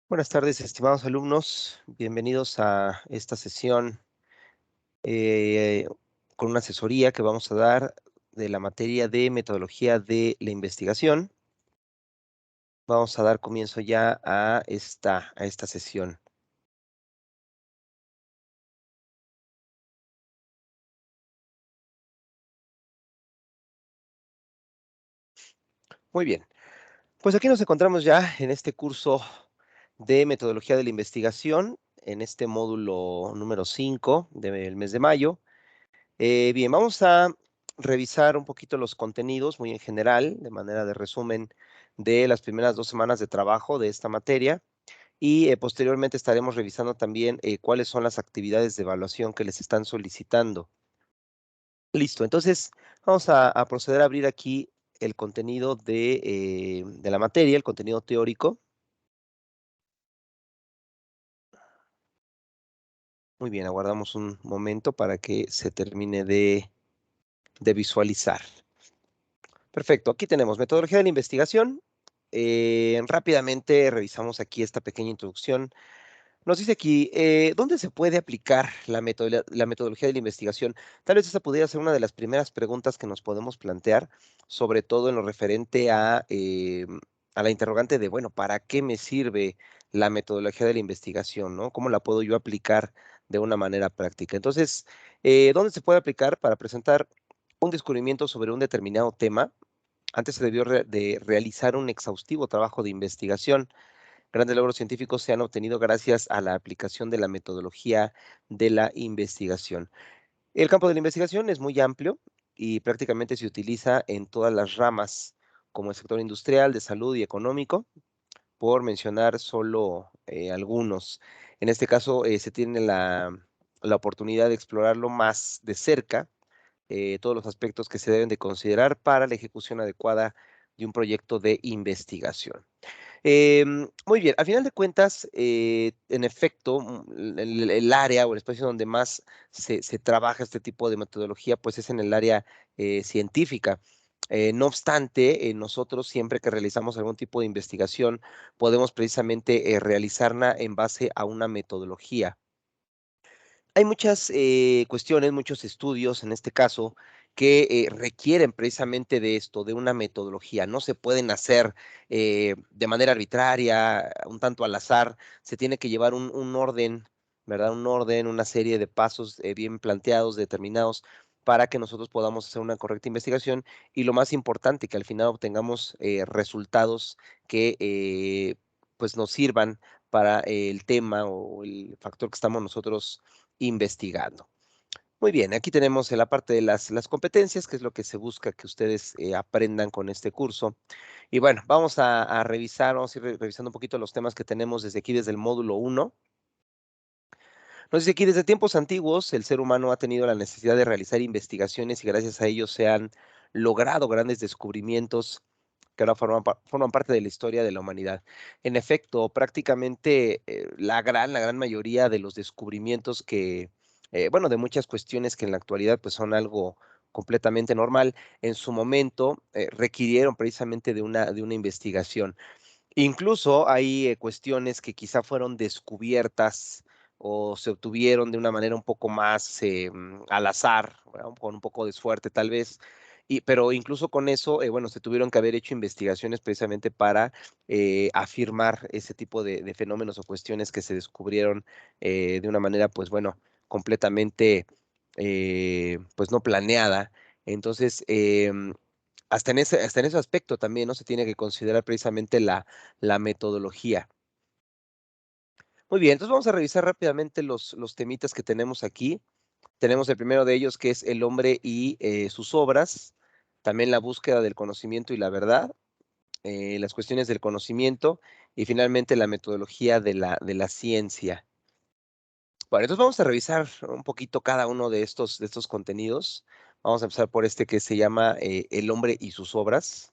Buenas tardes, estimados alumnos. Bienvenidos a esta sesión eh, con una asesoría que vamos a dar de la materia de metodología de la investigación. Vamos a dar comienzo ya a esta sesión. Muy bien, pues aquí nos encontramos ya en este curso de metodología de la investigación, en este módulo número 5 del mes de mayo. Bien, vamos a revisar un poquito los contenidos muy en general, de manera de resumen de las primeras 2 semanas de trabajo de esta materia y posteriormente estaremos revisando también cuáles son las actividades de evaluación que les están solicitando. Listo, entonces vamos a proceder a abrir aquí el contenido de la materia, el contenido teórico. Muy bien, aguardamos un momento para que se termine de visualizar. Perfecto, aquí tenemos metodología de la investigación. Rápidamente revisamos aquí esta pequeña introducción. Nos dice aquí, ¿dónde se puede aplicar la metodología de la investigación? Tal vez esa pudiera ser una de las primeras preguntas que nos podemos plantear, sobre todo en lo referente a la interrogante de, bueno, ¿para qué me sirve la metodología de la investigación, ¿no? ¿Cómo la puedo yo aplicar de una manera práctica? Entonces, ¿dónde se puede aplicar para presentar un descubrimiento sobre un determinado tema? Antes se debió de realizar un exhaustivo trabajo de investigación. Grandes logros científicos se han obtenido gracias a la aplicación de la metodología de la investigación. El campo de la investigación es muy amplio y prácticamente se utiliza en todas las ramas, como el sector industrial, de salud y económico, por mencionar solo algunos. En este caso, se tiene la oportunidad de explorarlo más de cerca, todos los aspectos que se deben de considerar para la ejecución adecuada de un proyecto de investigación. Muy bien, al final de cuentas, en efecto, el área o el espacio donde más se trabaja este tipo de metodología, pues es en el área científica. No obstante, nosotros siempre que realizamos algún tipo de investigación, podemos precisamente realizarla en base a una metodología. Hay muchas cuestiones, muchos estudios en este caso que requieren precisamente de esto, de una metodología. No se pueden hacer de manera arbitraria, un tanto al azar. Se tiene que llevar un orden, ¿verdad? Un orden, una serie de pasos bien planteados, determinados, para que nosotros podamos hacer una correcta investigación y lo más importante, que al final obtengamos resultados que pues nos sirvan para el tema o el factor que estamos nosotros investigando. Muy bien, aquí tenemos en la parte de las competencias, que es lo que se busca que ustedes aprendan con este curso. Y bueno, vamos a revisar, vamos a ir revisando un poquito los temas que tenemos desde aquí, desde el módulo 1. Nos dice aquí, desde tiempos antiguos, el ser humano ha tenido la necesidad de realizar investigaciones y gracias a ellos se han logrado grandes descubrimientos que ahora forman parte de la historia de la humanidad. En efecto, prácticamente la gran mayoría de los descubrimientos bueno, de muchas cuestiones que en la actualidad pues son algo completamente normal, en su momento requirieron precisamente de una investigación. Incluso hay cuestiones que quizá fueron descubiertas o se obtuvieron de una manera un poco más al azar, ¿verdad? Con un poco de suerte tal vez, pero incluso con eso, bueno, se tuvieron que haber hecho investigaciones precisamente para afirmar ese tipo de fenómenos o cuestiones que se descubrieron de una manera, pues bueno, completamente, pues no planeada. Entonces, hasta en ese aspecto también, ¿no? Se tiene que considerar precisamente la metodología. Muy bien, entonces vamos a revisar rápidamente los temitas que tenemos aquí. Tenemos el primero de ellos, que es el hombre y sus obras, también la búsqueda del conocimiento y la verdad, las cuestiones del conocimiento y finalmente la metodología de la ciencia. Bueno, entonces vamos a revisar un poquito cada uno de estos contenidos. Vamos a empezar por este que se llama El hombre y sus obras.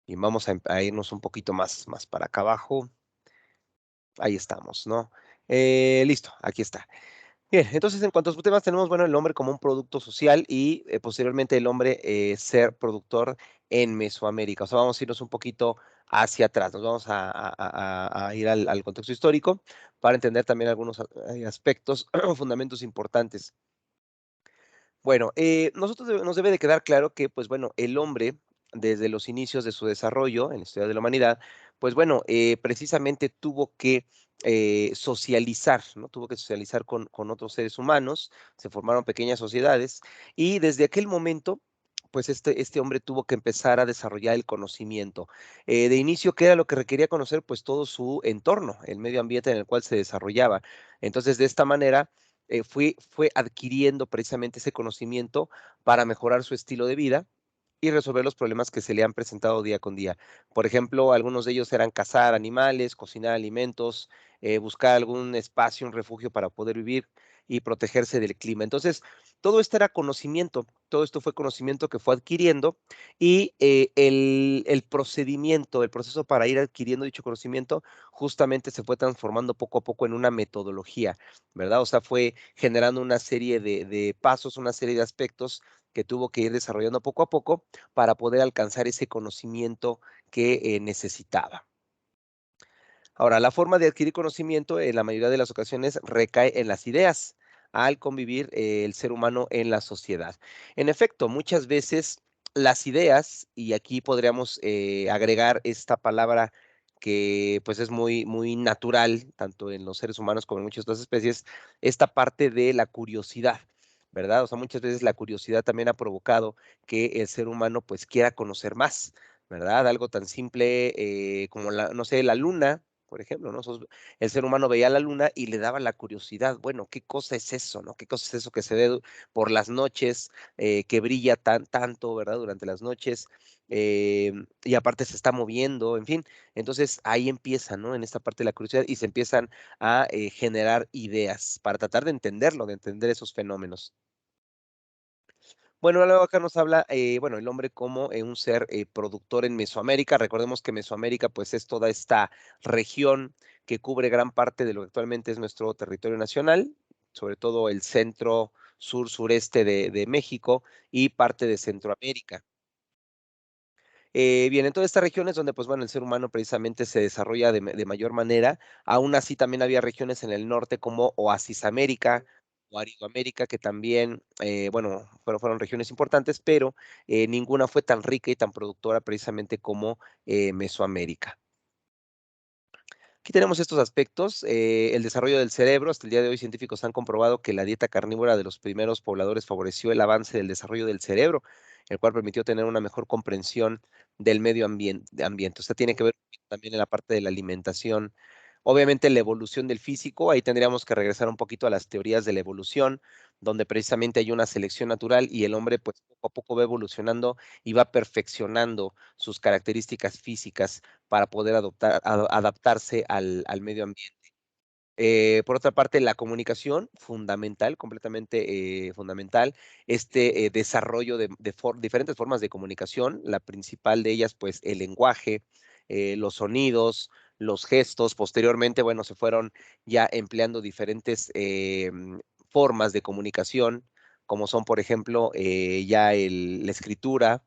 Y vamos a irnos un poquito más para acá abajo. Ahí estamos, ¿no? Listo, aquí está. Bien, entonces en cuanto a sus temas tenemos, bueno, el hombre como un producto social y posteriormente el hombre ser productor en Mesoamérica. O sea, vamos a irnos un poquito hacia atrás, nos vamos a ir al contexto histórico para entender también algunos aspectos, fundamentos importantes. Bueno, nosotros nos debe de quedar claro que, pues bueno, el hombre, desde los inicios de su desarrollo en la historia de la humanidad, pues bueno, precisamente tuvo que socializar, ¿no? Tuvo que socializar con otros seres humanos, se formaron pequeñas sociedades y desde aquel momento, pues este hombre tuvo que empezar a desarrollar el conocimiento. De inicio, ¿qué era lo que requería conocer? Pues todo su entorno, el medio ambiente en el cual se desarrollaba. Entonces, de esta manera, fue adquiriendo precisamente ese conocimiento para mejorar su estilo de vida y resolver los problemas que se le han presentado día con día. Por ejemplo, algunos de ellos eran cazar animales, cocinar alimentos, buscar algún espacio, un refugio para poder vivir y protegerse del clima. Entonces, todo esto era conocimiento, todo esto fue conocimiento que fue adquiriendo y el procedimiento, el proceso para ir adquiriendo dicho conocimiento, justamente se fue transformando poco a poco en una metodología, ¿verdad? O sea, fue generando una serie de pasos, una serie de aspectos que tuvo que ir desarrollando poco a poco para poder alcanzar ese conocimiento que necesitaba. Ahora, la forma de adquirir conocimiento en la mayoría de las ocasiones recae en las ideas al convivir el ser humano en la sociedad. En efecto, muchas veces las ideas, y aquí podríamos agregar esta palabra que pues es muy natural, tanto en los seres humanos como en muchas otras especies, esta parte de la curiosidad, ¿verdad? O sea, muchas veces la curiosidad también ha provocado que el ser humano pues quiera conocer más, ¿verdad? Algo tan simple como la, no sé, la luna, por ejemplo, ¿no? El ser humano veía la luna y le daba la curiosidad, bueno, ¿qué cosa es eso, no? ¿Qué cosa es eso que se ve por las noches, que brilla tanto, ¿verdad? Durante las noches, y aparte se está moviendo, en fin. Entonces ahí empieza, ¿no? En esta parte de la curiosidad y se empiezan a generar ideas para tratar de entenderlo, de entender esos fenómenos. Bueno, luego acá nos habla, bueno, el hombre como un ser productor en Mesoamérica. Recordemos que Mesoamérica, pues, es toda esta región que cubre gran parte de lo que actualmente es nuestro territorio nacional, sobre todo el centro, sur, sureste de México y parte de Centroamérica. Bien, en toda esta región es donde, pues bueno, el ser humano precisamente se desarrolla de mayor manera. Aún así, también había regiones en el norte como Oasis América o Aridoamérica, que también, bueno, fueron regiones importantes, pero ninguna fue tan rica y tan productora precisamente como Mesoamérica. Aquí tenemos estos aspectos. El desarrollo del cerebro. Hasta el día de hoy, científicos han comprobado que la dieta carnívora de los primeros pobladores favoreció el avance del desarrollo del cerebro, el cual permitió tener una mejor comprensión del medio ambiente. O sea, tiene que ver también en la parte de la alimentación. Obviamente, la evolución del físico, ahí tendríamos que regresar un poquito a las teorías de la evolución, donde precisamente hay una selección natural y el hombre, pues poco a poco va evolucionando y va perfeccionando sus características físicas para poder adaptarse al medio ambiente. Por otra parte, la comunicación, fundamental, completamente fundamental. Este desarrollo de diferentes formas de comunicación, la principal de ellas, pues el lenguaje, los sonidos, los gestos. Posteriormente, bueno, se fueron ya empleando diferentes formas de comunicación, como son, por ejemplo, ya la escritura,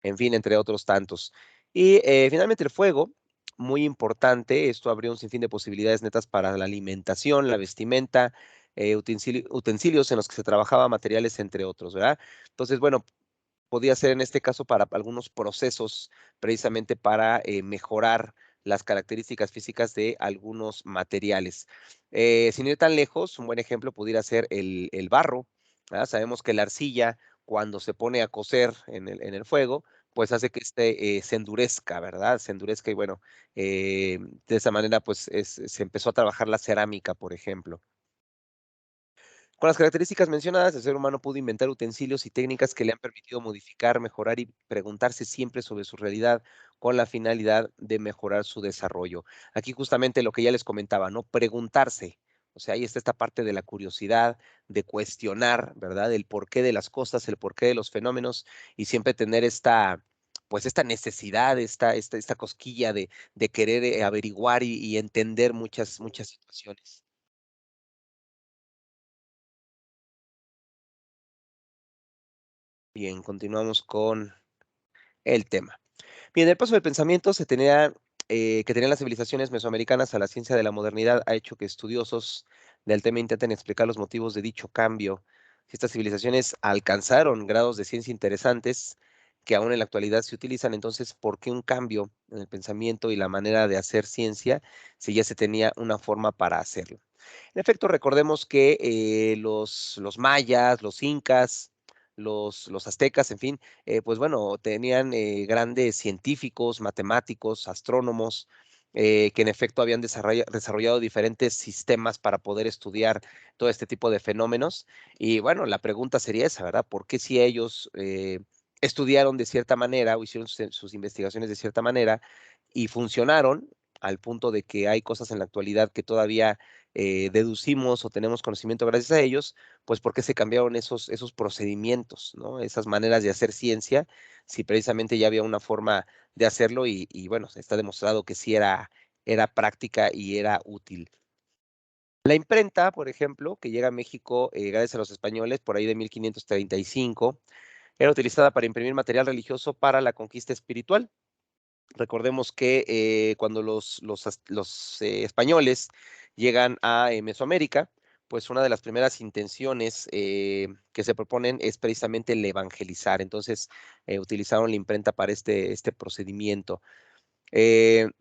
en fin, entre otros tantos. Y finalmente el fuego, muy importante, esto abrió un sinfín de posibilidades netas para la alimentación, la vestimenta, utensilios en los que se trabajaba, materiales, entre otros, ¿verdad? Entonces, bueno, podía ser en este caso para algunos procesos, precisamente para mejorar las características físicas de algunos materiales. Sin ir tan lejos, un buen ejemplo pudiera ser el barro, ¿verdad? Sabemos que la arcilla, cuando se pone a cocer en el fuego, pues hace que se endurezca, ¿verdad? Se endurezca y bueno, de esa manera pues se empezó a trabajar la cerámica, por ejemplo. Con las características mencionadas, el ser humano pudo inventar utensilios y técnicas que le han permitido modificar, mejorar y preguntarse siempre sobre su realidad con la finalidad de mejorar su desarrollo. Aquí justamente lo que ya les comentaba, ¿no? Preguntarse. O sea, ahí está esta parte de la curiosidad, de cuestionar, ¿verdad? El porqué de las cosas, el porqué de los fenómenos y siempre tener pues esta necesidad, esta cosquilla de querer averiguar y entender muchas situaciones. Bien, continuamos con el tema. Bien, el paso del pensamiento se tenía, que tenían las civilizaciones mesoamericanas a la ciencia de la modernidad ha hecho que estudiosos del tema intenten explicar los motivos de dicho cambio. Si estas civilizaciones alcanzaron grados de ciencia interesantes que aún en la actualidad se utilizan, entonces, ¿por qué un cambio en el pensamiento y la manera de hacer ciencia si ya se tenía una forma para hacerlo? En efecto, recordemos que los mayas, los incas, los aztecas, en fin, pues bueno, tenían grandes científicos, matemáticos, astrónomos, que en efecto habían desarrollado diferentes sistemas para poder estudiar todo este tipo de fenómenos. Y bueno, la pregunta sería esa, ¿verdad? ¿Por qué si ellos estudiaron de cierta manera o hicieron sus investigaciones de cierta manera y funcionaron al punto de que hay cosas en la actualidad que todavía deducimos o tenemos conocimiento gracias a ellos, pues por qué se cambiaron esos procedimientos, ¿no? Esas maneras de hacer ciencia, si precisamente ya había una forma de hacerlo y bueno, está demostrado que sí era práctica y era útil. La imprenta, por ejemplo, que llega a México gracias a los españoles por ahí de 1535, era utilizada para imprimir material religioso para la conquista espiritual. Recordemos que cuando los españoles llegan a Mesoamérica, pues una de las primeras intenciones que se proponen es precisamente el evangelizar. Entonces, utilizaron la imprenta para este procedimiento.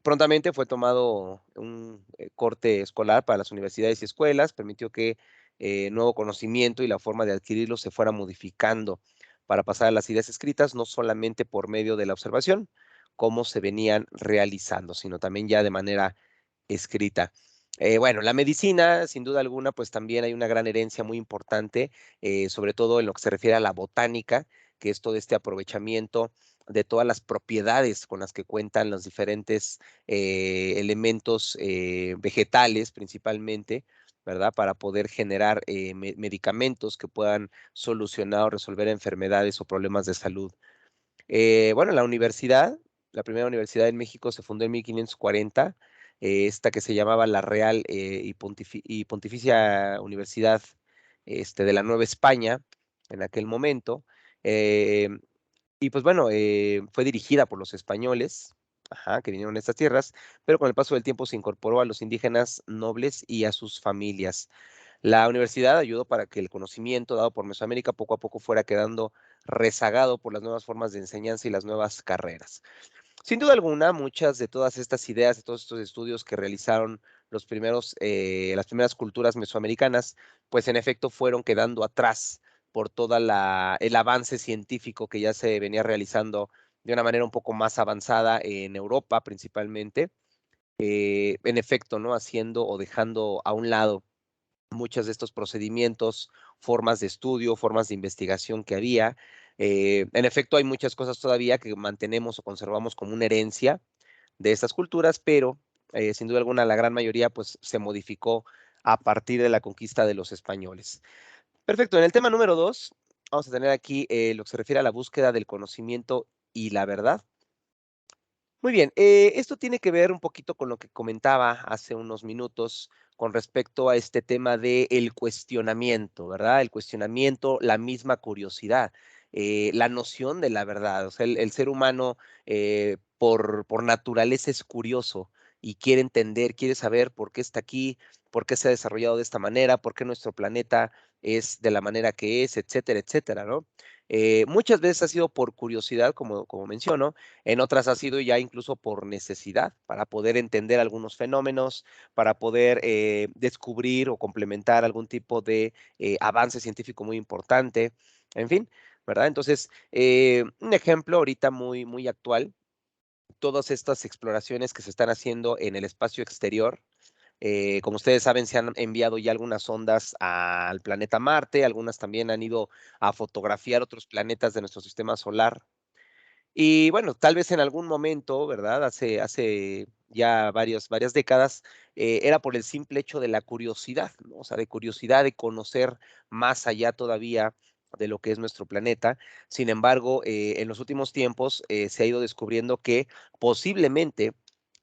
Prontamente fue tomado un corte escolar para las universidades y escuelas, permitió que nuevo conocimiento y la forma de adquirirlo se fuera modificando para pasar a las ideas escritas, no solamente por medio de la observación, como se venían realizando, sino también ya de manera escrita. Bueno, la medicina, sin duda alguna, pues también hay una gran herencia muy importante, sobre todo en lo que se refiere a la botánica, que es todo este aprovechamiento de todas las propiedades con las que cuentan los diferentes elementos vegetales principalmente, ¿verdad? Para poder generar medicamentos que puedan solucionar o resolver enfermedades o problemas de salud. Bueno, la primera universidad en México se fundó en 1540, esta que se llamaba la Real y Pontificia Universidad de la Nueva España en aquel momento. Eh, y pues bueno, fue dirigida por los españoles, ajá, que vinieron a estas tierras, pero con el paso del tiempo se incorporó a los indígenas nobles y a sus familias. La universidad ayudó para que el conocimiento dado por Mesoamérica poco a poco fuera quedando rezagado por las nuevas formas de enseñanza y las nuevas carreras. Sin duda alguna, muchas de todas estas ideas, de todos estos estudios que realizaron las primeras culturas mesoamericanas, pues en efecto fueron quedando atrás por todo el avance científico que ya se venía realizando de una manera un poco más avanzada en Europa principalmente. En efecto, ¿no? Haciendo o dejando a un lado muchos de estos procedimientos, formas de estudio, formas de investigación que había. En efecto, hay muchas cosas todavía que mantenemos o conservamos como una herencia de estas culturas, pero sin duda alguna la gran mayoría pues se modificó a partir de la conquista de los españoles. Perfecto, en el tema número 2 vamos a tener aquí lo que se refiere a la búsqueda del conocimiento y la verdad. Muy bien, esto tiene que ver un poquito con lo que comentaba hace unos minutos con respecto a este tema del cuestionamiento, ¿verdad? El cuestionamiento, la misma curiosidad, la noción de la verdad. O sea, el ser humano por naturaleza es curioso y quiere entender, quiere saber por qué está aquí, por qué se ha desarrollado de esta manera, por qué nuestro planeta es de la manera que es, etcétera, etcétera, ¿no? Muchas veces ha sido por curiosidad, como menciono, en otras ha sido ya incluso por necesidad, para poder entender algunos fenómenos, para poder descubrir o complementar algún tipo de avance científico muy importante, en fin, ¿verdad? Entonces, un ejemplo ahorita muy actual, todas estas exploraciones que se están haciendo en el espacio exterior. Como ustedes saben, se han enviado ya algunas ondas al planeta Marte, algunas también han ido a fotografiar otros planetas de nuestro sistema solar. Y bueno, tal vez en algún momento, ¿verdad? Hace ya varias décadas, era por el simple hecho de la curiosidad, ¿no? O sea, de curiosidad de conocer más allá todavía de lo que es nuestro planeta. Sin embargo, en los últimos tiempos se ha ido descubriendo que posiblemente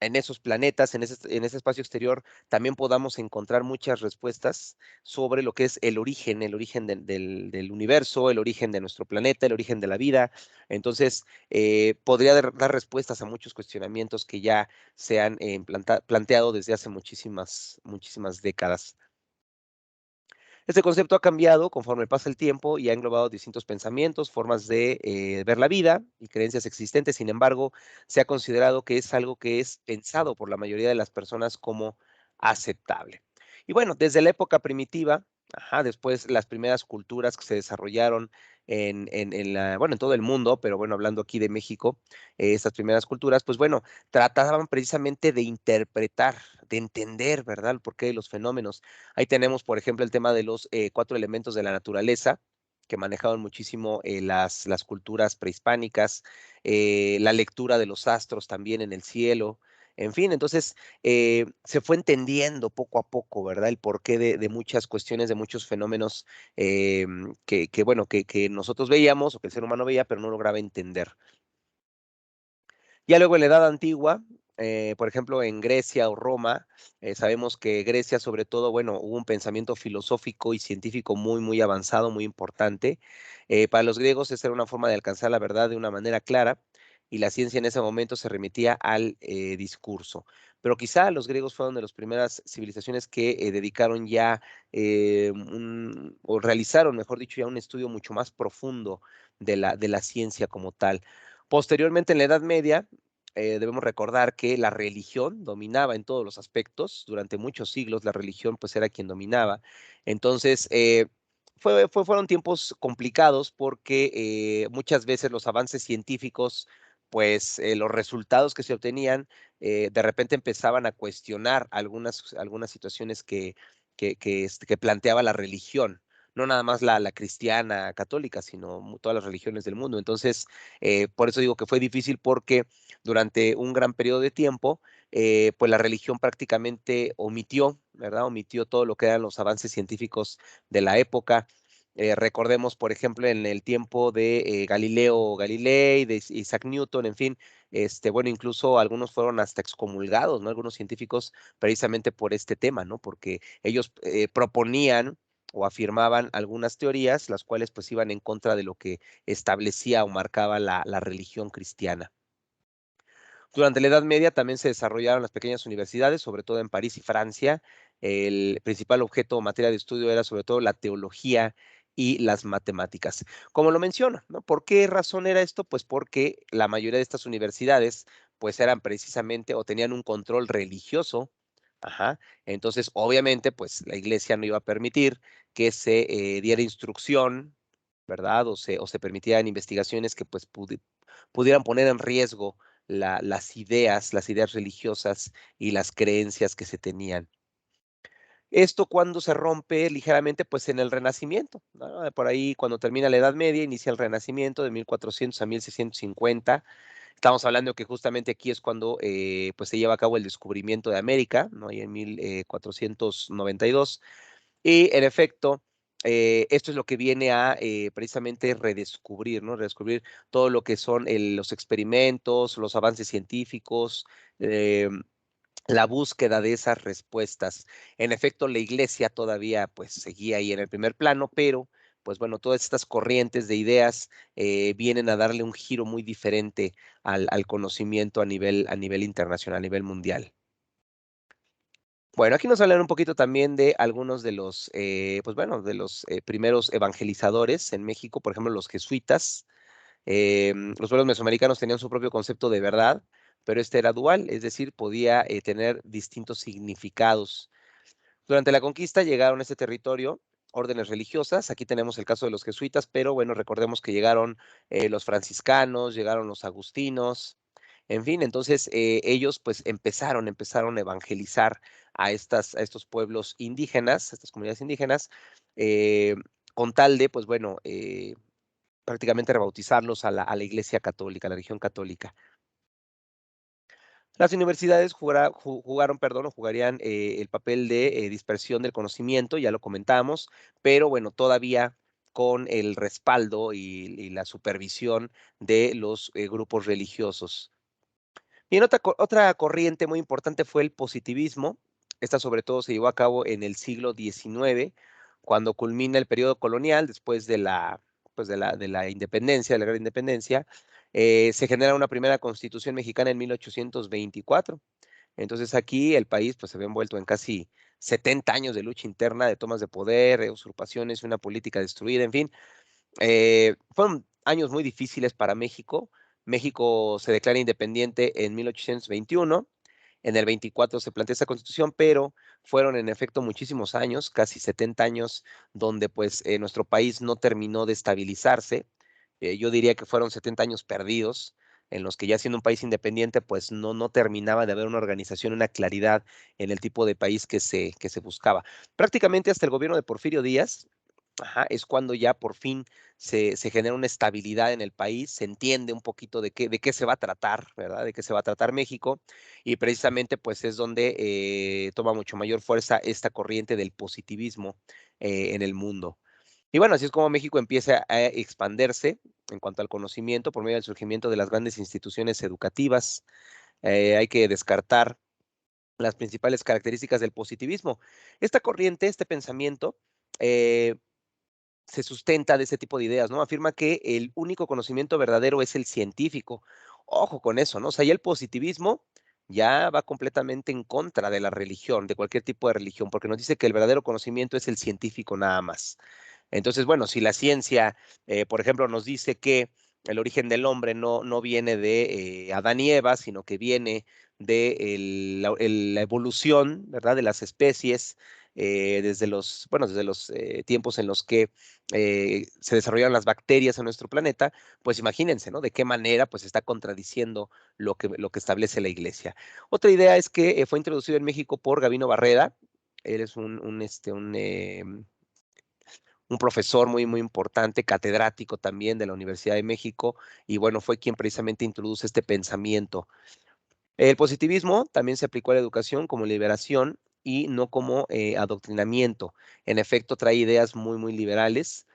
en esos planetas, en ese espacio exterior, también podamos encontrar muchas respuestas sobre lo que es el origen del universo, el origen de nuestro planeta, el origen de la vida. Entonces, podría dar respuestas a muchos cuestionamientos que ya se han planteado desde hace muchísimas, muchísimas décadas. Este concepto ha cambiado conforme pasa el tiempo y ha englobado distintos pensamientos, formas de ver la vida y creencias existentes. Sin embargo, se ha considerado que es algo que es pensado por la mayoría de las personas como aceptable. Y bueno, desde la época primitiva, ajá, después las primeras culturas que se desarrollaron bueno, en todo el mundo, pero bueno, hablando aquí de México, estas primeras culturas, pues bueno, trataban precisamente de interpretar, de entender, ¿verdad?, el porqué de los fenómenos. Ahí tenemos, por ejemplo, el tema de los 4 elementos de la naturaleza, que manejaban muchísimo las culturas prehispánicas, la lectura de los astros también en el cielo. En fin, entonces se fue entendiendo poco a poco, ¿verdad? El porqué de muchas cuestiones, de muchos fenómenos bueno, que nosotros veíamos o que el ser humano veía, pero no lograba entender. Ya luego en la Edad Antigua, por ejemplo, en Grecia o Roma, sabemos que Grecia, sobre todo, bueno, hubo un pensamiento filosófico y científico muy, muy avanzado, muy importante. Para los griegos, esa era una forma de alcanzar la verdad de una manera clara, y la ciencia en ese momento se remitía al discurso. Pero quizá los griegos fueron de las primeras civilizaciones que dedicaron ya o realizaron, mejor dicho, ya un estudio mucho más profundo de la ciencia como tal. Posteriormente, en la Edad Media, debemos recordar que la religión dominaba en todos los aspectos. Durante muchos siglos la religión pues era quien dominaba. Entonces, fueron tiempos complicados porque muchas veces los avances científicos, pues los resultados que se obtenían, de repente empezaban a cuestionar algunas situaciones que planteaba la religión. No nada más la cristiana católica, sino todas las religiones del mundo. Entonces, por eso digo que fue difícil porque durante un gran periodo de tiempo, pues la religión prácticamente omitió, ¿verdad? Omitió todo lo que eran los avances científicos de la época. Recordemos, por ejemplo, en el tiempo de Galileo Galilei, de Isaac Newton, en fin, bueno, incluso algunos fueron hasta excomulgados, ¿no? Algunos científicos precisamente por este tema, ¿no? Porque ellos proponían o afirmaban algunas teorías, las cuales pues iban en contra de lo que establecía o marcaba la religión cristiana. Durante la Edad Media también se desarrollaron las pequeñas universidades, sobre todo en París y Francia. El principal objeto o materia de estudio era sobre todo la teología y las matemáticas. Como lo menciono, ¿no? ¿Por qué razón era esto? Pues porque la mayoría de estas universidades pues eran precisamente o tenían un control religioso. Ajá. Entonces, obviamente, pues la iglesia no iba a permitir que se diera instrucción, ¿verdad? O se permitieran investigaciones que pues pudieran poner en riesgo las ideas religiosas y las creencias que se tenían. Esto cuando se rompe ligeramente, pues en el Renacimiento, ¿no? Por ahí cuando termina la Edad Media, inicia el Renacimiento de 1400 a 1650. Estamos hablando que justamente aquí es cuando pues se lleva a cabo el descubrimiento de América, ¿no? Ahí en 1492. Y en efecto, esto es lo que viene a precisamente redescubrir, ¿no? Redescubrir todo lo que son los experimentos, los avances científicos, la búsqueda de esas respuestas. En efecto, la iglesia todavía pues seguía ahí en el primer plano, pero pues bueno, todas estas corrientes de ideas vienen a darle un giro muy diferente al conocimiento a nivel internacional, a nivel mundial. Bueno, aquí nos hablan un poquito también de algunos de los, pues bueno, de los primeros evangelizadores en México, por ejemplo, los jesuitas. Los pueblos mesoamericanos tenían su propio concepto de verdad, pero este era dual, es decir, podía tener distintos significados. Durante la conquista llegaron a este territorio órdenes religiosas. Aquí tenemos el caso de los jesuitas, pero bueno, recordemos que llegaron los franciscanos, llegaron los agustinos, en fin, entonces ellos pues empezaron a evangelizar a estos pueblos indígenas, a estas comunidades indígenas, eh, con tal de, pues bueno, prácticamente rebautizarlos a la Iglesia Católica, a la religión católica. Las universidades jugaron, perdón, o jugarían el papel de dispersión del conocimiento, ya lo comentamos, pero bueno, todavía con el respaldo y la supervisión de los grupos religiosos. Y en otra corriente muy importante fue el positivismo. Esta sobre todo se llevó a cabo en el siglo XIX, cuando culmina el periodo colonial, después de la independencia, de la gran independencia. Se genera una primera constitución mexicana en 1824. Entonces aquí el país pues, se había envuelto en casi 70 años de lucha interna, de tomas de poder, de usurpaciones, una política destruida, en fin. Fueron años muy difíciles para México. México se declara independiente en 1821. En el 24 se plantea esta constitución, pero fueron en efecto muchísimos años, casi 70 años, donde pues nuestro país no terminó de estabilizarse. Yo diría que fueron 70 años perdidos, en los que ya siendo un país independiente, pues no terminaba de haber una organización, una claridad en el tipo de país que se buscaba. Prácticamente hasta el gobierno de Porfirio Díaz, ajá, es cuando ya por fin se genera una estabilidad en el país, se entiende un poquito de qué se va a tratar, ¿verdad? De qué se va a tratar México, y precisamente pues es donde toma mucho mayor fuerza esta corriente del positivismo en el mundo. Y bueno, así es como México empieza a expandirse en cuanto al conocimiento por medio del surgimiento de las grandes instituciones educativas. Hay que descartar las principales características del positivismo. Esta corriente, este pensamiento, eh, se sustenta de ese tipo de ideas, ¿no? Afirma que el único conocimiento verdadero es el científico. Ojo con eso, ¿no? O sea, ya el positivismo ya va completamente en contra de la religión, de cualquier tipo de religión, porque nos dice que el verdadero conocimiento es el científico nada más. Entonces, bueno, si la ciencia, por ejemplo, nos dice que el origen del hombre no viene de Adán y Eva, sino que viene de la evolución, ¿verdad? De las especies, desde los tiempos en los que se desarrollaron las bacterias en nuestro planeta, pues imagínense, ¿no? De qué manera pues está contradiciendo lo que establece la iglesia. Otra idea es que fue introducido en México por Gabino Barreda. Él es un profesor muy, muy importante, catedrático también de la Universidad de México, y bueno, fue quien precisamente introduce este pensamiento. El positivismo también se aplicó a la educación como liberación y no como adoctrinamiento. En efecto, trae ideas muy, muy liberales.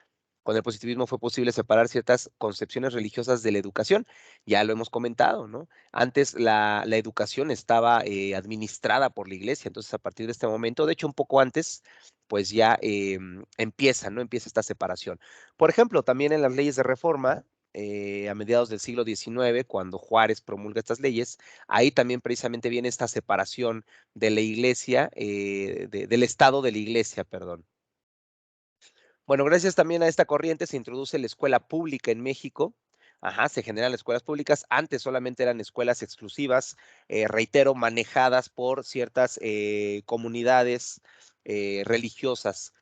Con el positivismo fue posible separar ciertas concepciones religiosas de la educación. Ya lo hemos comentado, ¿no? Antes la educación estaba administrada por la iglesia, entonces a partir de este momento, de hecho un poco antes, pues ya empieza, ¿no? Empieza esta separación. Por ejemplo, también en las leyes de reforma, a mediados del siglo XIX, cuando Juárez promulga estas leyes, ahí también precisamente viene esta separación de la iglesia, del Estado de la iglesia, perdón. Bueno, gracias también a esta corriente se introduce la escuela pública en México. Ajá, se generan escuelas públicas. Antes solamente eran escuelas exclusivas, reitero, manejadas por ciertas comunidades religiosas.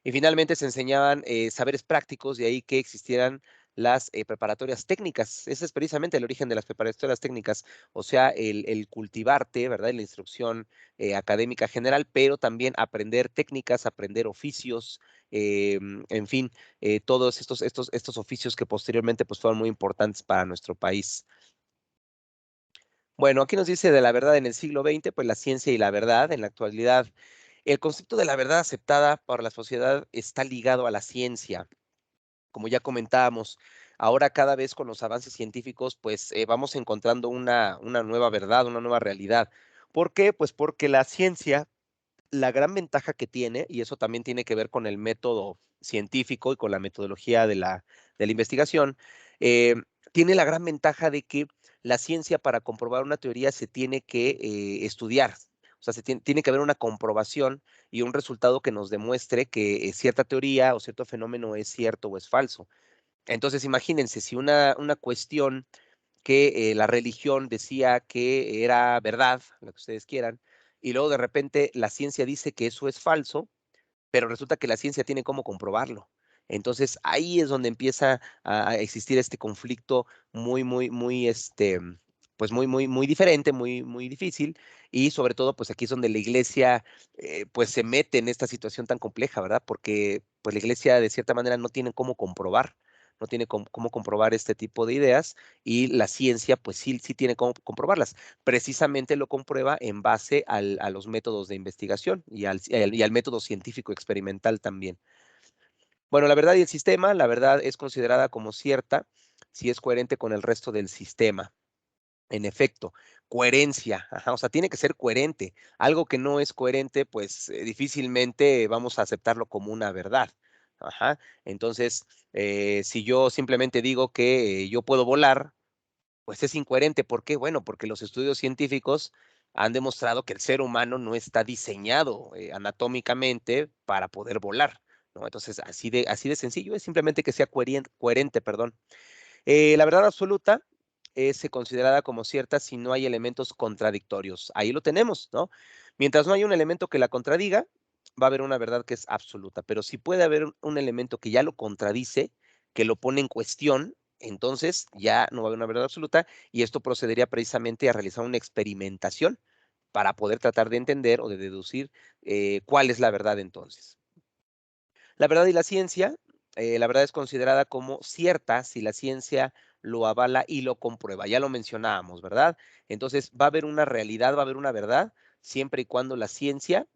Y finalmente se enseñaban saberes prácticos, de ahí que existieran las preparatorias técnicas. Ese es precisamente el origen de las preparatorias técnicas, o sea, el cultivarte, ¿verdad? La instrucción académica general, pero también aprender técnicas, aprender oficios, en fin, todos estos oficios que posteriormente pues, fueron muy importantes para nuestro país. Bueno, aquí nos dice de la verdad en el siglo XX, pues la ciencia y la verdad en la actualidad. El concepto de la verdad aceptada por la sociedad está ligado a la ciencia. Como ya comentábamos, ahora cada vez con los avances científicos, pues vamos encontrando una nueva verdad, una nueva realidad. ¿Por qué? Pues porque la ciencia, la gran ventaja que tiene, y eso también tiene que ver con el método científico y con la metodología de la investigación, eh, tiene la gran ventaja de que la ciencia para comprobar una teoría se tiene que estudiar. O sea, tiene que haber una comprobación y un resultado que nos demuestre que cierta teoría o cierto fenómeno es cierto o es falso. Entonces, imagínense, si una cuestión que la religión decía que era verdad, lo que ustedes quieran, y luego de repente la ciencia dice que eso es falso, pero resulta que la ciencia tiene cómo comprobarlo. Entonces ahí es donde empieza a existir este conflicto muy, muy, muy, pues muy, muy, muy diferente, muy, muy difícil, y sobre todo, pues aquí es donde la iglesia, pues se mete en esta situación tan compleja, ¿verdad? Porque, pues la iglesia de cierta manera no tiene cómo comprobar, no tiene cómo comprobar este tipo de ideas, y la ciencia, pues sí, sí tiene cómo comprobarlas. Precisamente lo comprueba en base a los métodos de investigación y al método científico experimental también. Bueno, la verdad y el sistema, la verdad es considerada como cierta si es coherente con el resto del sistema. En efecto, coherencia, ajá, o sea, tiene que ser coherente. Algo que no es coherente, pues difícilmente vamos a aceptarlo como una verdad. Ajá. Entonces, si yo simplemente digo que yo puedo volar, pues es incoherente. ¿Por qué? Bueno, porque los estudios científicos han demostrado que el ser humano no está diseñado anatómicamente para poder volar, ¿no? Entonces, así de sencillo es simplemente que sea coherente, perdón. La verdad absoluta es considerada como cierta si no hay elementos contradictorios. Ahí lo tenemos, ¿no? Mientras no haya un elemento que la contradiga, va a haber una verdad que es absoluta. Pero si puede haber un elemento que ya lo contradice, que lo pone en cuestión, entonces ya no va a haber una verdad absoluta y esto procedería precisamente a realizar una experimentación para poder tratar de entender o de deducir cuál es la verdad entonces. La verdad y la ciencia, la verdad es considerada como cierta si la ciencia lo avala y lo comprueba. Ya lo mencionábamos, ¿verdad? Entonces, va a haber una realidad, va a haber una verdad, siempre y cuando la ciencia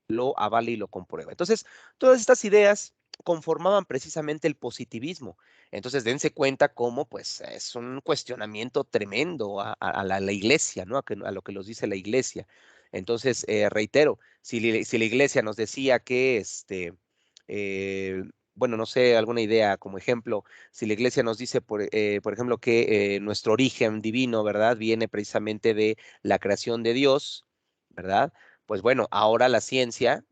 lo avale y lo comprueba. Entonces, todas estas ideas conformaban precisamente el positivismo. Entonces, dense cuenta cómo, pues, es un cuestionamiento tremendo a la iglesia, ¿no? A lo que nos dice la iglesia. Entonces, reitero, si la iglesia nos decía que, bueno, no sé, alguna idea como ejemplo, si la iglesia nos dice, por ejemplo, que nuestro origen divino, ¿verdad? Viene precisamente de la creación de Dios, ¿verdad? Pues bueno, ahora la ciencia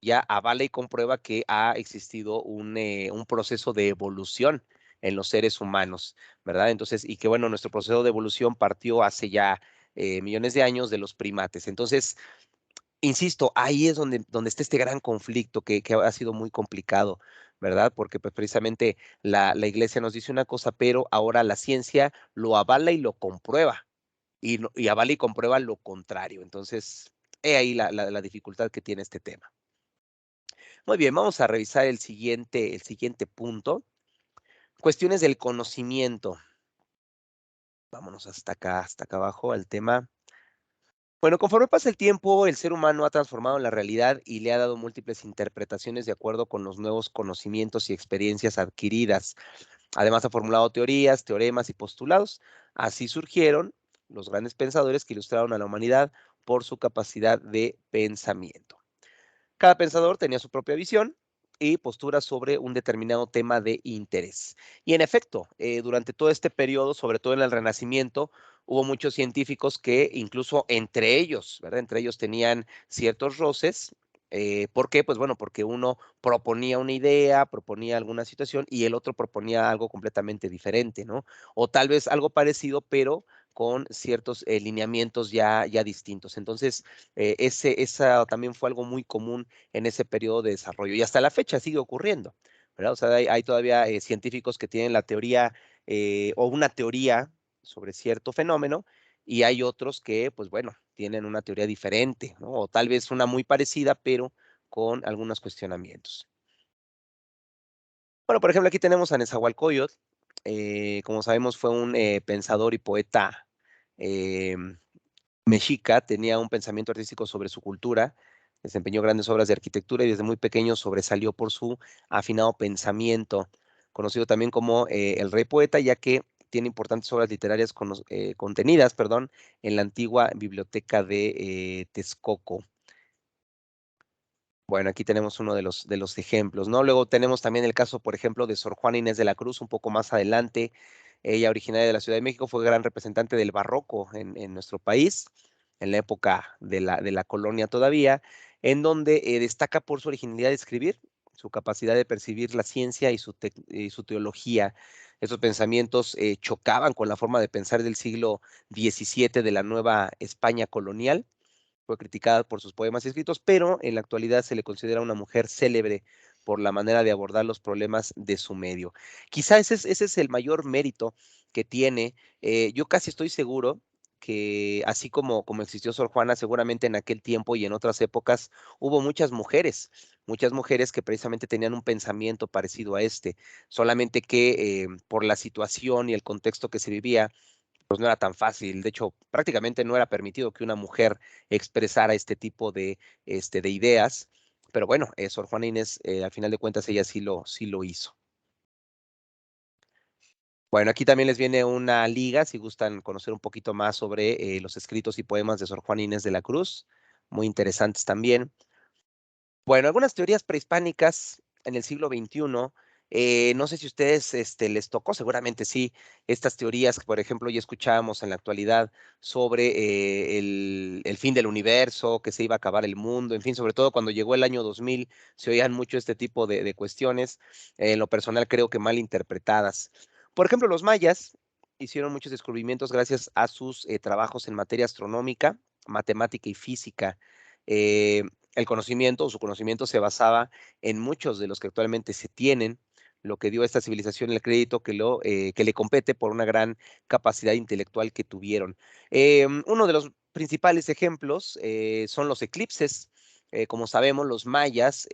ya avala y comprueba que ha existido un proceso de evolución en los seres humanos, ¿verdad? Entonces, y que bueno, nuestro proceso de evolución partió hace ya millones de años de los primates. Entonces, insisto, ahí es donde está este gran conflicto que ha sido muy complicado, ¿verdad? Porque pues, precisamente la iglesia nos dice una cosa, pero ahora la ciencia lo avala y lo comprueba, y avala y comprueba lo contrario. Entonces, he ahí la dificultad que tiene este tema. Muy bien, vamos a revisar el siguiente punto. Cuestiones del conocimiento. Vámonos hasta acá abajo, al tema. Bueno, conforme pasa el tiempo, el ser humano ha transformado la realidad y le ha dado múltiples interpretaciones de acuerdo con los nuevos conocimientos y experiencias adquiridas. Además, ha formulado teorías, teoremas y postulados. Así surgieron los grandes pensadores que ilustraron a la humanidad por su capacidad de pensamiento. Cada pensador tenía su propia visión y postura sobre un determinado tema de interés. Y en efecto, durante todo este periodo, sobre todo en el Renacimiento, hubo muchos científicos que incluso entre ellos, ¿verdad? Entre ellos tenían ciertos roces. ¿Por qué? Pues bueno, porque uno proponía una idea, proponía alguna situación y el otro proponía algo completamente diferente, ¿no? O tal vez algo parecido, pero con ciertos lineamientos ya distintos. Entonces, esa también fue algo muy común en ese periodo de desarrollo y hasta la fecha sigue ocurriendo, ¿verdad? O sea, hay todavía científicos que tienen la teoría o una teoría sobre cierto fenómeno y hay otros que, pues bueno, tienen una teoría diferente, ¿no? O tal vez una muy parecida, pero con algunos cuestionamientos. Bueno, por ejemplo, aquí tenemos a Nezahualcóyotl. Como sabemos, fue un pensador y poeta eh, mexica, tenía un pensamiento artístico sobre su cultura, desempeñó grandes obras de arquitectura y desde muy pequeño sobresalió por su afinado pensamiento, conocido también como el rey poeta, ya que tiene importantes obras literarias contenidas, perdón, en la antigua biblioteca de Texcoco. Bueno, aquí tenemos uno de los ejemplos, ¿no? Luego tenemos también el caso, por ejemplo, de Sor Juana Inés de la Cruz, un poco más adelante. Ella, originaria de la Ciudad de México, fue gran representante del barroco en nuestro país, en la época de la colonia todavía, en donde destaca por su originalidad de escribir, su capacidad de percibir la ciencia y su teología. Esos pensamientos chocaban con la forma de pensar del siglo XVII de la Nueva España colonial. Fue criticada por sus poemas y escritos, pero en la actualidad se le considera una mujer célebre por la manera de abordar los problemas de su medio. Quizá ese es el mayor mérito que tiene. Yo casi estoy seguro que así como existió Sor Juana, seguramente en aquel tiempo y en otras épocas hubo muchas mujeres que precisamente tenían un pensamiento parecido a este, solamente que por la situación y el contexto que se vivía, pues no era tan fácil. De hecho, prácticamente no era permitido que una mujer expresara este tipo de ideas. Pero bueno, Sor Juana Inés, al final de cuentas, ella sí lo hizo. Bueno, aquí también les viene una liga, si gustan conocer un poquito más sobre los escritos y poemas de Sor Juana Inés de la Cruz, muy interesantes también. Bueno, algunas teorías prehispánicas en el siglo XXI, no sé si ustedes les tocó, seguramente sí, estas teorías que, por ejemplo, ya escuchábamos en la actualidad sobre el fin del universo, que se iba a acabar el mundo, en fin, sobre todo cuando llegó el año 2000, se oían mucho este tipo de cuestiones, en lo personal creo que mal interpretadas. Por ejemplo, los mayas hicieron muchos descubrimientos gracias a sus trabajos en materia astronómica, matemática y física. Eh, el conocimiento o su conocimiento se basaba en muchos de los que actualmente se tienen, lo que dio a esta civilización el crédito que le compete por una gran capacidad intelectual que tuvieron. Uno de los principales ejemplos son los eclipses. Como sabemos, los mayas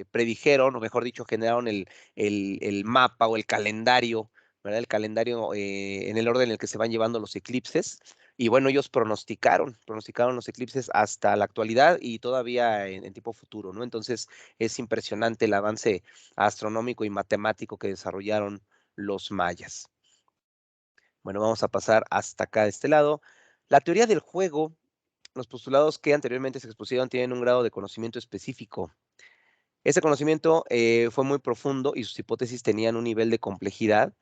predijeron, o mejor dicho, generaron el mapa o el calendario, ¿verdad? El calendario en el orden en el que se van llevando los eclipses. Y bueno, ellos pronosticaron los eclipses hasta la actualidad y todavía en tipo futuro, ¿no? Entonces es impresionante el avance astronómico y matemático que desarrollaron los mayas. Bueno, vamos a pasar hasta acá de este lado. La teoría del juego, los postulados que anteriormente se expusieron tienen un grado de conocimiento específico. Ese conocimiento fue muy profundo y sus hipótesis tenían un nivel de complejidad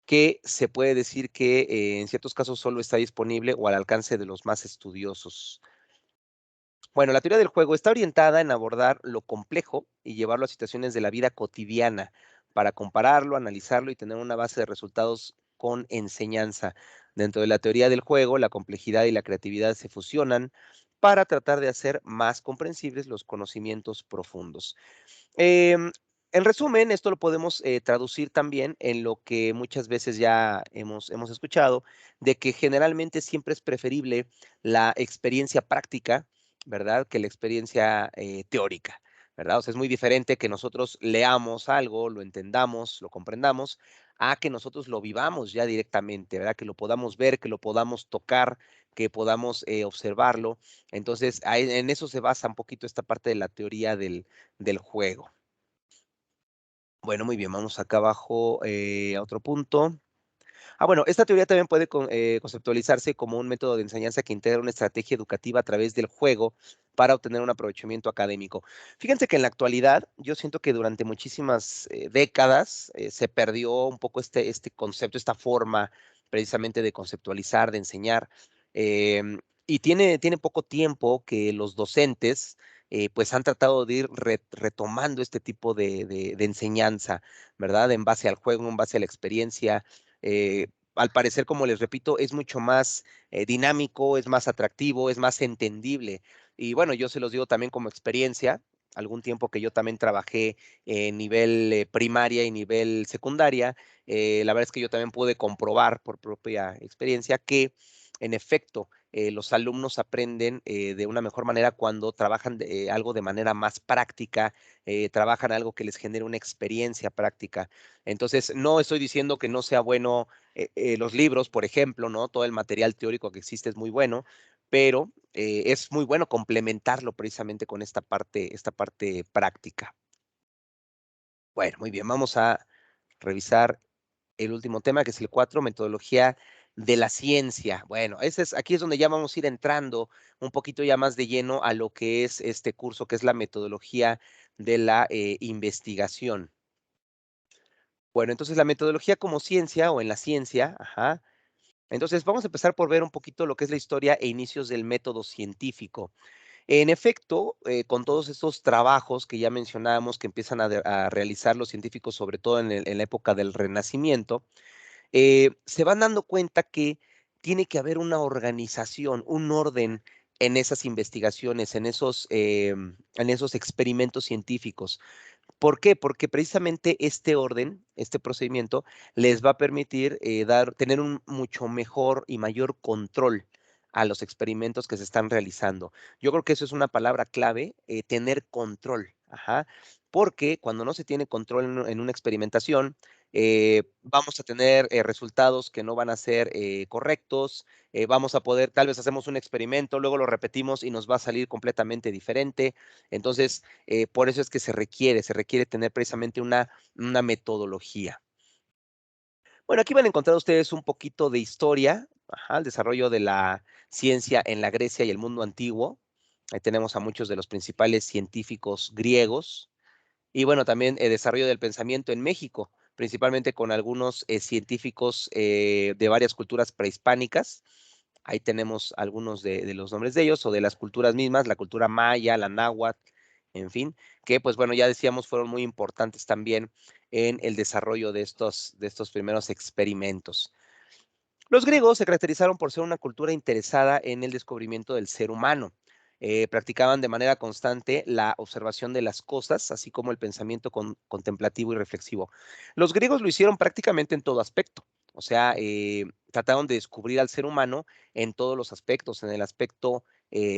que se puede decir que en ciertos casos solo está disponible o al alcance de los más estudiosos. Bueno, la teoría del juego está orientada en abordar lo complejo y llevarlo a situaciones de la vida cotidiana para compararlo, analizarlo y tener una base de resultados con enseñanza. Dentro de la teoría del juego, la complejidad y la creatividad se fusionan para tratar de hacer más comprensibles los conocimientos profundos. Em, en resumen, esto lo podemos traducir también en lo que muchas veces ya hemos escuchado, de que generalmente siempre es preferible la experiencia práctica, ¿verdad? Que la experiencia teórica, ¿verdad? O sea, es muy diferente que nosotros leamos algo, lo entendamos, lo comprendamos, a que nosotros lo vivamos ya directamente, ¿verdad? Que lo podamos ver, que lo podamos tocar, que podamos observarlo. Entonces, en eso se basa un poquito esta parte de la teoría del juego. Bueno, muy bien, vamos acá abajo a otro punto. Bueno, esta teoría también puede conceptualizarse como un método de enseñanza que integra una estrategia educativa a través del juego para obtener un aprovechamiento académico. Fíjense que en la actualidad yo siento que durante muchísimas décadas se perdió un poco este concepto, esta forma precisamente de conceptualizar, de enseñar. Y tiene poco tiempo que los docentes pues han tratado de ir retomando este tipo de enseñanza, ¿verdad? En base al juego, en base a la experiencia. Al parecer, como les repito, es mucho más dinámico, es más atractivo, es más entendible. Y bueno, yo se los digo también como experiencia, algún tiempo que yo también trabajé en nivel primaria y nivel secundaria, la verdad es que yo también pude comprobar por propia experiencia que, en efecto, los alumnos aprenden de una mejor manera cuando trabajan algo de manera más práctica, trabajan algo que les genere una experiencia práctica. Entonces, no estoy diciendo que no sea bueno los libros, por ejemplo, ¿no? Todo el material teórico que existe es muy bueno, pero es muy bueno complementarlo precisamente con esta parte práctica. Bueno, muy bien, vamos a revisar el último tema, que es el 4, metodología de la ciencia. Bueno, aquí es donde ya vamos a ir entrando un poquito ya más de lleno a lo que es este curso, que es la metodología de la investigación. Bueno, entonces la metodología como ciencia o en la ciencia, ajá. Entonces vamos a empezar por ver un poquito lo que es la historia e inicios del método científico. En efecto, con todos estos trabajos que ya mencionábamos que empiezan a realizar los científicos, sobre todo en la época del Renacimiento, se van dando cuenta que tiene que haber una organización, un orden en esas investigaciones, en esos experimentos científicos. ¿Por qué? Porque precisamente este orden, este procedimiento, les va a permitir tener un mucho mejor y mayor control a los experimentos que se están realizando. Yo creo que eso es una palabra clave, tener control. Ajá. Porque cuando no se tiene control en una experimentación, vamos a tener resultados que no van a ser correctos, vamos a poder, tal vez hacemos un experimento, luego lo repetimos y nos va a salir completamente diferente. Entonces, por eso es que se requiere tener precisamente una metodología. Bueno, aquí van a encontrar ustedes un poquito de historia, ajá, el desarrollo de la ciencia en la Grecia y el mundo antiguo. Ahí tenemos a muchos de los principales científicos griegos. Y bueno, también el desarrollo del pensamiento en México, principalmente con algunos científicos de varias culturas prehispánicas. Ahí tenemos algunos de los nombres de ellos o de las culturas mismas, la cultura maya, la náhuatl, en fin, que pues bueno, ya decíamos, fueron muy importantes también en el desarrollo de estos primeros experimentos. Los griegos se caracterizaron por ser una cultura interesada en el descubrimiento del ser humano. Practicaban de manera constante la observación de las cosas, así como el pensamiento contemplativo y reflexivo. Los griegos lo hicieron prácticamente en todo aspecto. O sea, trataron de descubrir al ser humano en todos los aspectos, en el aspecto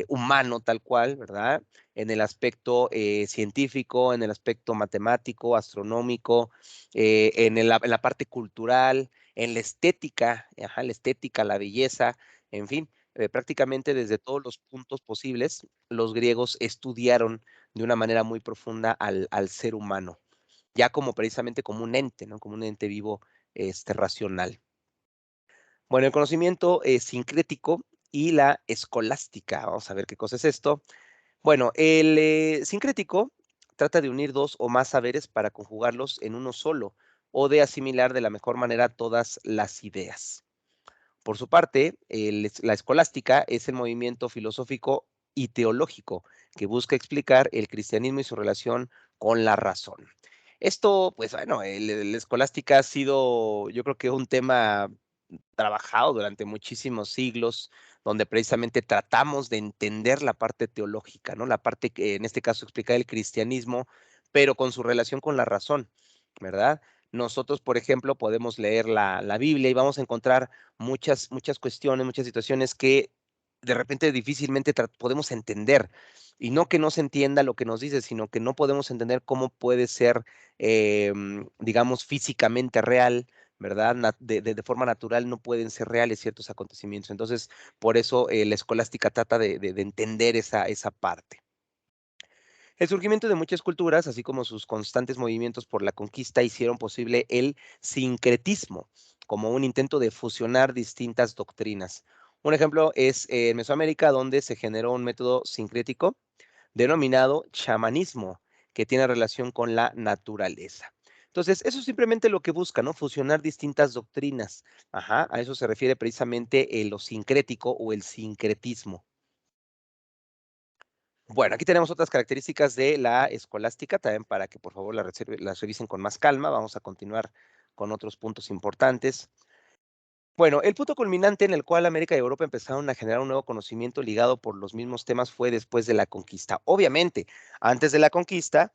humano tal cual, ¿verdad? En el aspecto científico, en el aspecto matemático, astronómico, en la parte cultural, en la estética, ajá, la estética, la belleza, en fin, prácticamente desde todos los puntos posibles, los griegos estudiaron de una manera muy profunda al ser humano, ya como precisamente como un ente, ¿no? Como un ente vivo racional. Bueno, el conocimiento sincrético y la escolástica. Vamos a ver qué cosa es esto. Bueno, el sincrético trata de unir dos o más saberes para conjugarlos en uno solo o de asimilar de la mejor manera todas las ideas. Por su parte, la escolástica es el movimiento filosófico y teológico que busca explicar el cristianismo y su relación con la razón. Esto, pues bueno, la escolástica ha sido, yo creo que un tema trabajado durante muchísimos siglos, donde precisamente tratamos de entender la parte teológica, ¿no? La parte que en este caso explica el cristianismo, pero con su relación con la razón, ¿verdad? Nosotros, por ejemplo, podemos leer la Biblia y vamos a encontrar muchas cuestiones, muchas situaciones que de repente difícilmente podemos entender. Y no que no se entienda lo que nos dice, sino que no podemos entender cómo puede ser, digamos, físicamente real, ¿verdad? De forma natural no pueden ser reales ciertos acontecimientos. Entonces, por eso la escolástica trata de entender esa parte. El surgimiento de muchas culturas, así como sus constantes movimientos por la conquista, hicieron posible el sincretismo, como un intento de fusionar distintas doctrinas. Un ejemplo es en Mesoamérica, donde se generó un método sincrético denominado chamanismo, que tiene relación con la naturaleza. Entonces, eso es simplemente lo que busca, ¿no? Fusionar distintas doctrinas. Ajá, a eso se refiere precisamente lo sincrético o el sincretismo. Bueno, aquí tenemos otras características de la escolástica, también para que por favor las revisen con más calma. Vamos a continuar con otros puntos importantes. Bueno, el punto culminante en el cual América y Europa empezaron a generar un nuevo conocimiento ligado por los mismos temas fue después de la conquista. Obviamente, antes de la conquista,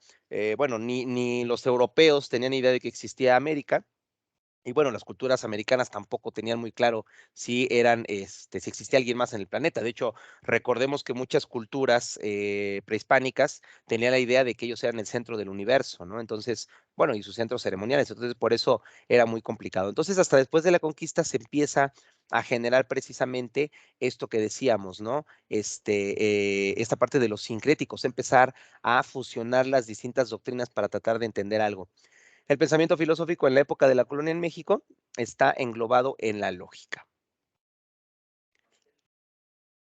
bueno, ni los europeos tenían idea de que existía América. Y bueno, las culturas americanas tampoco tenían muy claro si eran, si existía alguien más en el planeta. De hecho, recordemos que muchas culturas prehispánicas tenían la idea de que ellos eran el centro del universo, ¿no? Entonces, bueno, y sus centros ceremoniales. Entonces, por eso era muy complicado. Entonces, hasta después de la conquista se empieza a generar precisamente esto que decíamos, ¿no? Esta parte de los sincréticos, empezar a fusionar las distintas doctrinas para tratar de entender algo. El pensamiento filosófico en la época de la colonia en México está englobado en la lógica.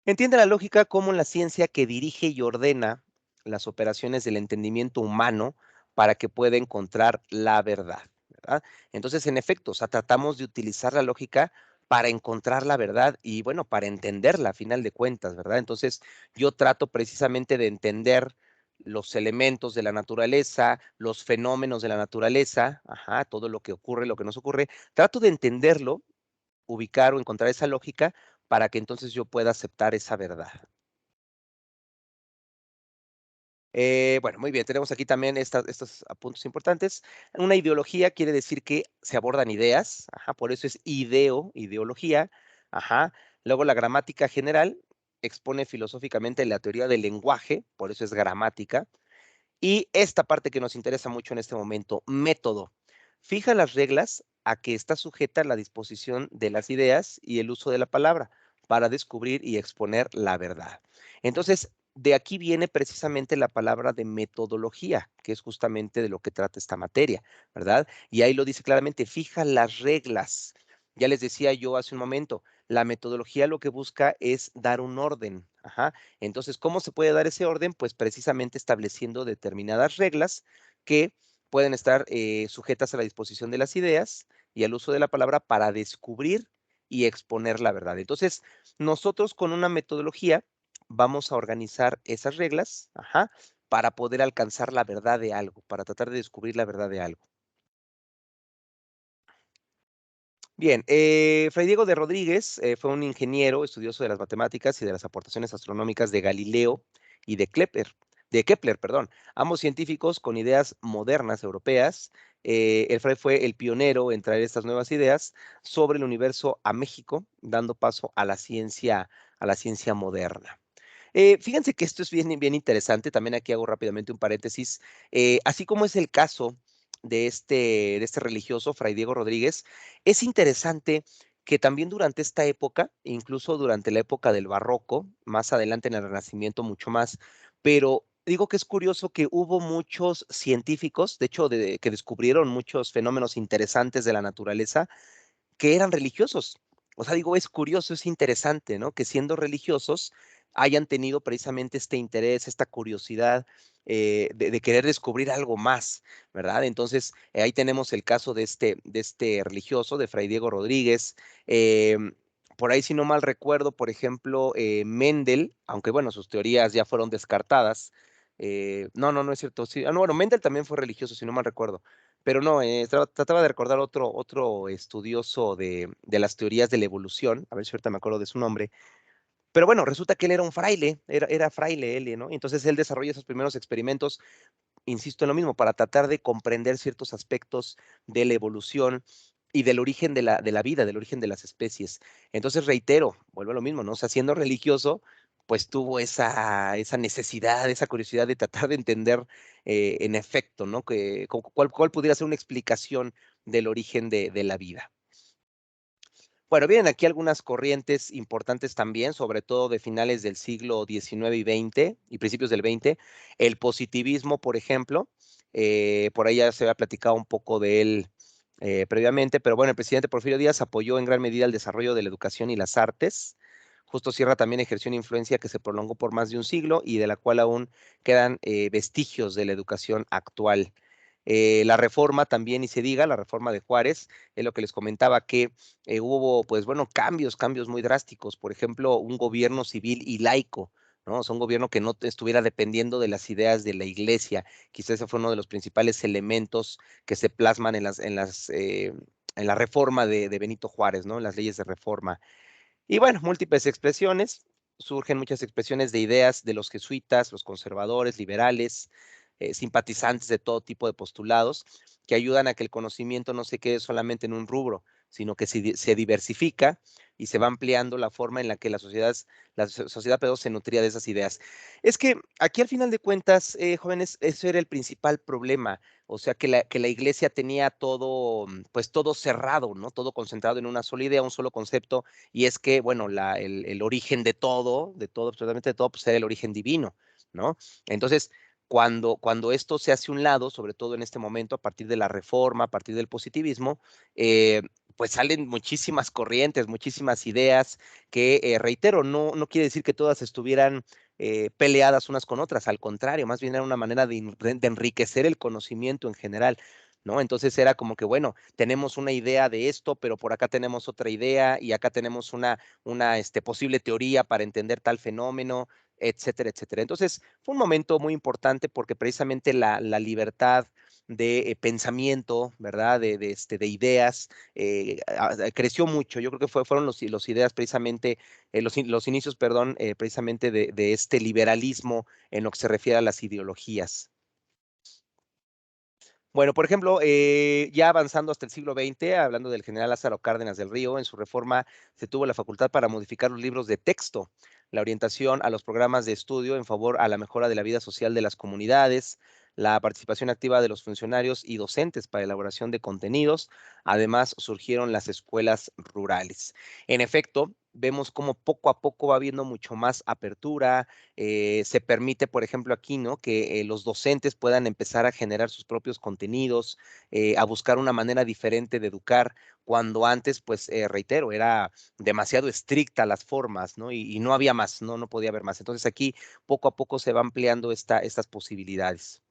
Entiende la lógica como la ciencia que dirige y ordena las operaciones del entendimiento humano para que pueda encontrar la verdad, ¿verdad? Entonces, en efecto, o sea, tratamos de utilizar la lógica para encontrar la verdad y, bueno, para entenderla a final de cuentas, ¿verdad? Entonces, yo trato precisamente de entender los elementos de la naturaleza, los fenómenos de la naturaleza, ajá, todo lo que ocurre, lo que nos ocurre, trato de entenderlo, ubicar o encontrar esa lógica para que entonces yo pueda aceptar esa verdad. Bueno, muy bien, tenemos aquí también estos puntos importantes. Una ideología quiere decir que se abordan ideas, ajá, por eso es ideología, ajá. Luego la gramática general expone filosóficamente la teoría del lenguaje, por eso es gramática. Y esta parte que nos interesa mucho en este momento, método. Fija las reglas a que está sujeta la disposición de las ideas y el uso de la palabra para descubrir y exponer la verdad. Entonces, de aquí viene precisamente la palabra de metodología, que es justamente de lo que trata esta materia, ¿verdad? Y ahí lo dice claramente, fija las reglas. Ya les decía yo hace un momento, la metodología lo que busca es dar un orden. Ajá. Entonces, ¿cómo se puede dar ese orden? Pues precisamente estableciendo determinadas reglas que pueden estar sujetas a la disposición de las ideas y al uso de la palabra para descubrir y exponer la verdad. Entonces, nosotros con una metodología vamos a organizar esas reglas, ajá, para poder alcanzar la verdad de algo, para tratar de descubrir la verdad de algo. Bien, Fray Diego de Rodríguez fue un ingeniero, estudioso de las matemáticas y de las aportaciones astronómicas de Galileo y de Kepler, perdón, ambos científicos con ideas modernas europeas. El Fray fue el pionero en traer estas nuevas ideas sobre el universo a México, dando paso a la ciencia moderna. Fíjense que esto es bien, bien interesante. También aquí hago rápidamente un paréntesis. Así como es el caso de este religioso, Fray Diego Rodríguez, es interesante que también durante esta época, incluso durante la época del Barroco, más adelante en el Renacimiento mucho más, pero digo que es curioso que hubo muchos científicos, de hecho, que descubrieron muchos fenómenos interesantes de la naturaleza que eran religiosos. O sea, digo, es curioso, es interesante, ¿no? Que siendo religiosos hayan tenido precisamente este interés, esta curiosidad de querer descubrir algo más, ¿verdad? Entonces, ahí tenemos el caso de este religioso, de Fray Diego Rodríguez. Por ahí, si no mal recuerdo, por ejemplo, Mendel, aunque bueno, sus teorías ya fueron descartadas. No es cierto. Sí, no, bueno, Mendel también fue religioso, si no mal recuerdo. Pero no, trataba de recordar otro estudioso de las teorías de la evolución, a ver si ahorita me acuerdo de su nombre. Pero bueno, resulta que él era un fraile, era fraile él, ¿no? Entonces él desarrolla esos primeros experimentos, insisto en lo mismo, para tratar de comprender ciertos aspectos de la evolución y del origen de la vida, del origen de las especies. Entonces, reitero, vuelvo a lo mismo, ¿no? O sea, siendo religioso, pues tuvo esa necesidad, esa curiosidad de tratar de entender en efecto, ¿no? Cuál pudiera ser una explicación del origen de la vida. Bueno, vienen aquí algunas corrientes importantes también, sobre todo de finales del siglo XIX y XX y principios del XX. El positivismo, por ejemplo, por ahí ya se había platicado un poco de él previamente, pero bueno, el presidente Porfirio Díaz apoyó en gran medida el desarrollo de la educación y las artes. Justo Sierra también ejerció una influencia que se prolongó por más de un siglo y de la cual aún quedan vestigios de la educación actual. La reforma también, y se diga, la reforma de Juárez, es lo que les comentaba, que hubo, pues bueno, cambios muy drásticos. Por ejemplo, un gobierno civil y laico, ¿no? O sea, un gobierno que no estuviera dependiendo de las ideas de la iglesia. Quizás ese fue uno de los principales elementos que se plasman en la reforma de Benito Juárez, ¿no? En las leyes de reforma. Y bueno, múltiples expresiones, surgen muchas expresiones de ideas de los jesuitas, los conservadores, liberales, simpatizantes de todo tipo de postulados, que ayudan a que el conocimiento no se quede solamente en un rubro, sino que se diversifica y se va ampliando la forma en la que la sociedad perdón, se nutría de esas ideas. Es que aquí al final de cuentas, jóvenes, eso era el principal problema, o sea que la iglesia tenía todo, pues todo cerrado, ¿no? Todo concentrado en una sola idea, un solo concepto, y es que, bueno, el origen de todo, absolutamente de todo, pues era el origen divino, ¿no? Entonces, cuando esto se hace a un lado, sobre todo en este momento, a partir de la reforma, a partir del positivismo, eh, pues salen muchísimas corrientes, muchísimas ideas que, reitero, no quiere decir que todas estuvieran peleadas unas con otras, al contrario, más bien era una manera de enriquecer el conocimiento en general. ¿No? Entonces era como que, bueno, tenemos una idea de esto, pero por acá tenemos otra idea y acá tenemos una posible teoría para entender tal fenómeno, etcétera, etcétera. Entonces fue un momento muy importante porque precisamente la libertad de pensamiento, ¿verdad? De ideas, creció mucho. Yo creo que fueron los ideas precisamente, los inicios, perdón, precisamente de este liberalismo en lo que se refiere a las ideologías. Bueno, por ejemplo, ya avanzando hasta el siglo XX, hablando del general Lázaro Cárdenas del Río, en su reforma se tuvo la facultad para modificar los libros de texto, la orientación a los programas de estudio en favor a la mejora de la vida social de las comunidades, la participación activa de los funcionarios y docentes para elaboración de contenidos. Además, surgieron las escuelas rurales. En efecto, vemos cómo poco a poco va habiendo mucho más apertura. Se permite, por ejemplo, aquí, ¿no? Que los docentes puedan empezar a generar sus propios contenidos, a buscar una manera diferente de educar, cuando antes, pues, reitero, era demasiado estricta las formas, ¿no? Y no había más, no podía haber más. Entonces aquí poco a poco se va ampliando estas posibilidades.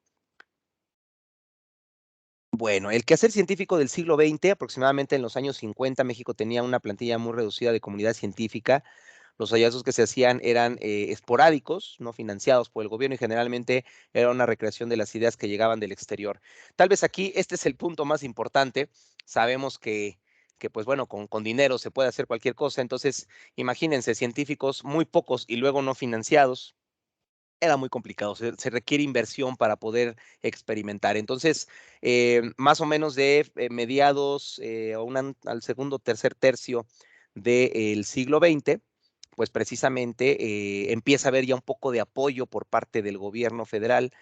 Bueno, el quehacer científico del siglo XX, aproximadamente en los años 50, México tenía una plantilla muy reducida de comunidad científica. Los hallazgos que se hacían eran esporádicos, no financiados por el gobierno, y generalmente era una recreación de las ideas que llegaban del exterior. Tal vez aquí este es el punto más importante. Sabemos que pues bueno, con dinero se puede hacer cualquier cosa. Entonces, imagínense, científicos muy pocos y luego no financiados. Era muy complicado, se requiere inversión para poder experimentar. Entonces, más o menos de mediados al segundo, tercer tercio del siglo XX, pues precisamente empieza a haber ya un poco de apoyo por parte del gobierno federal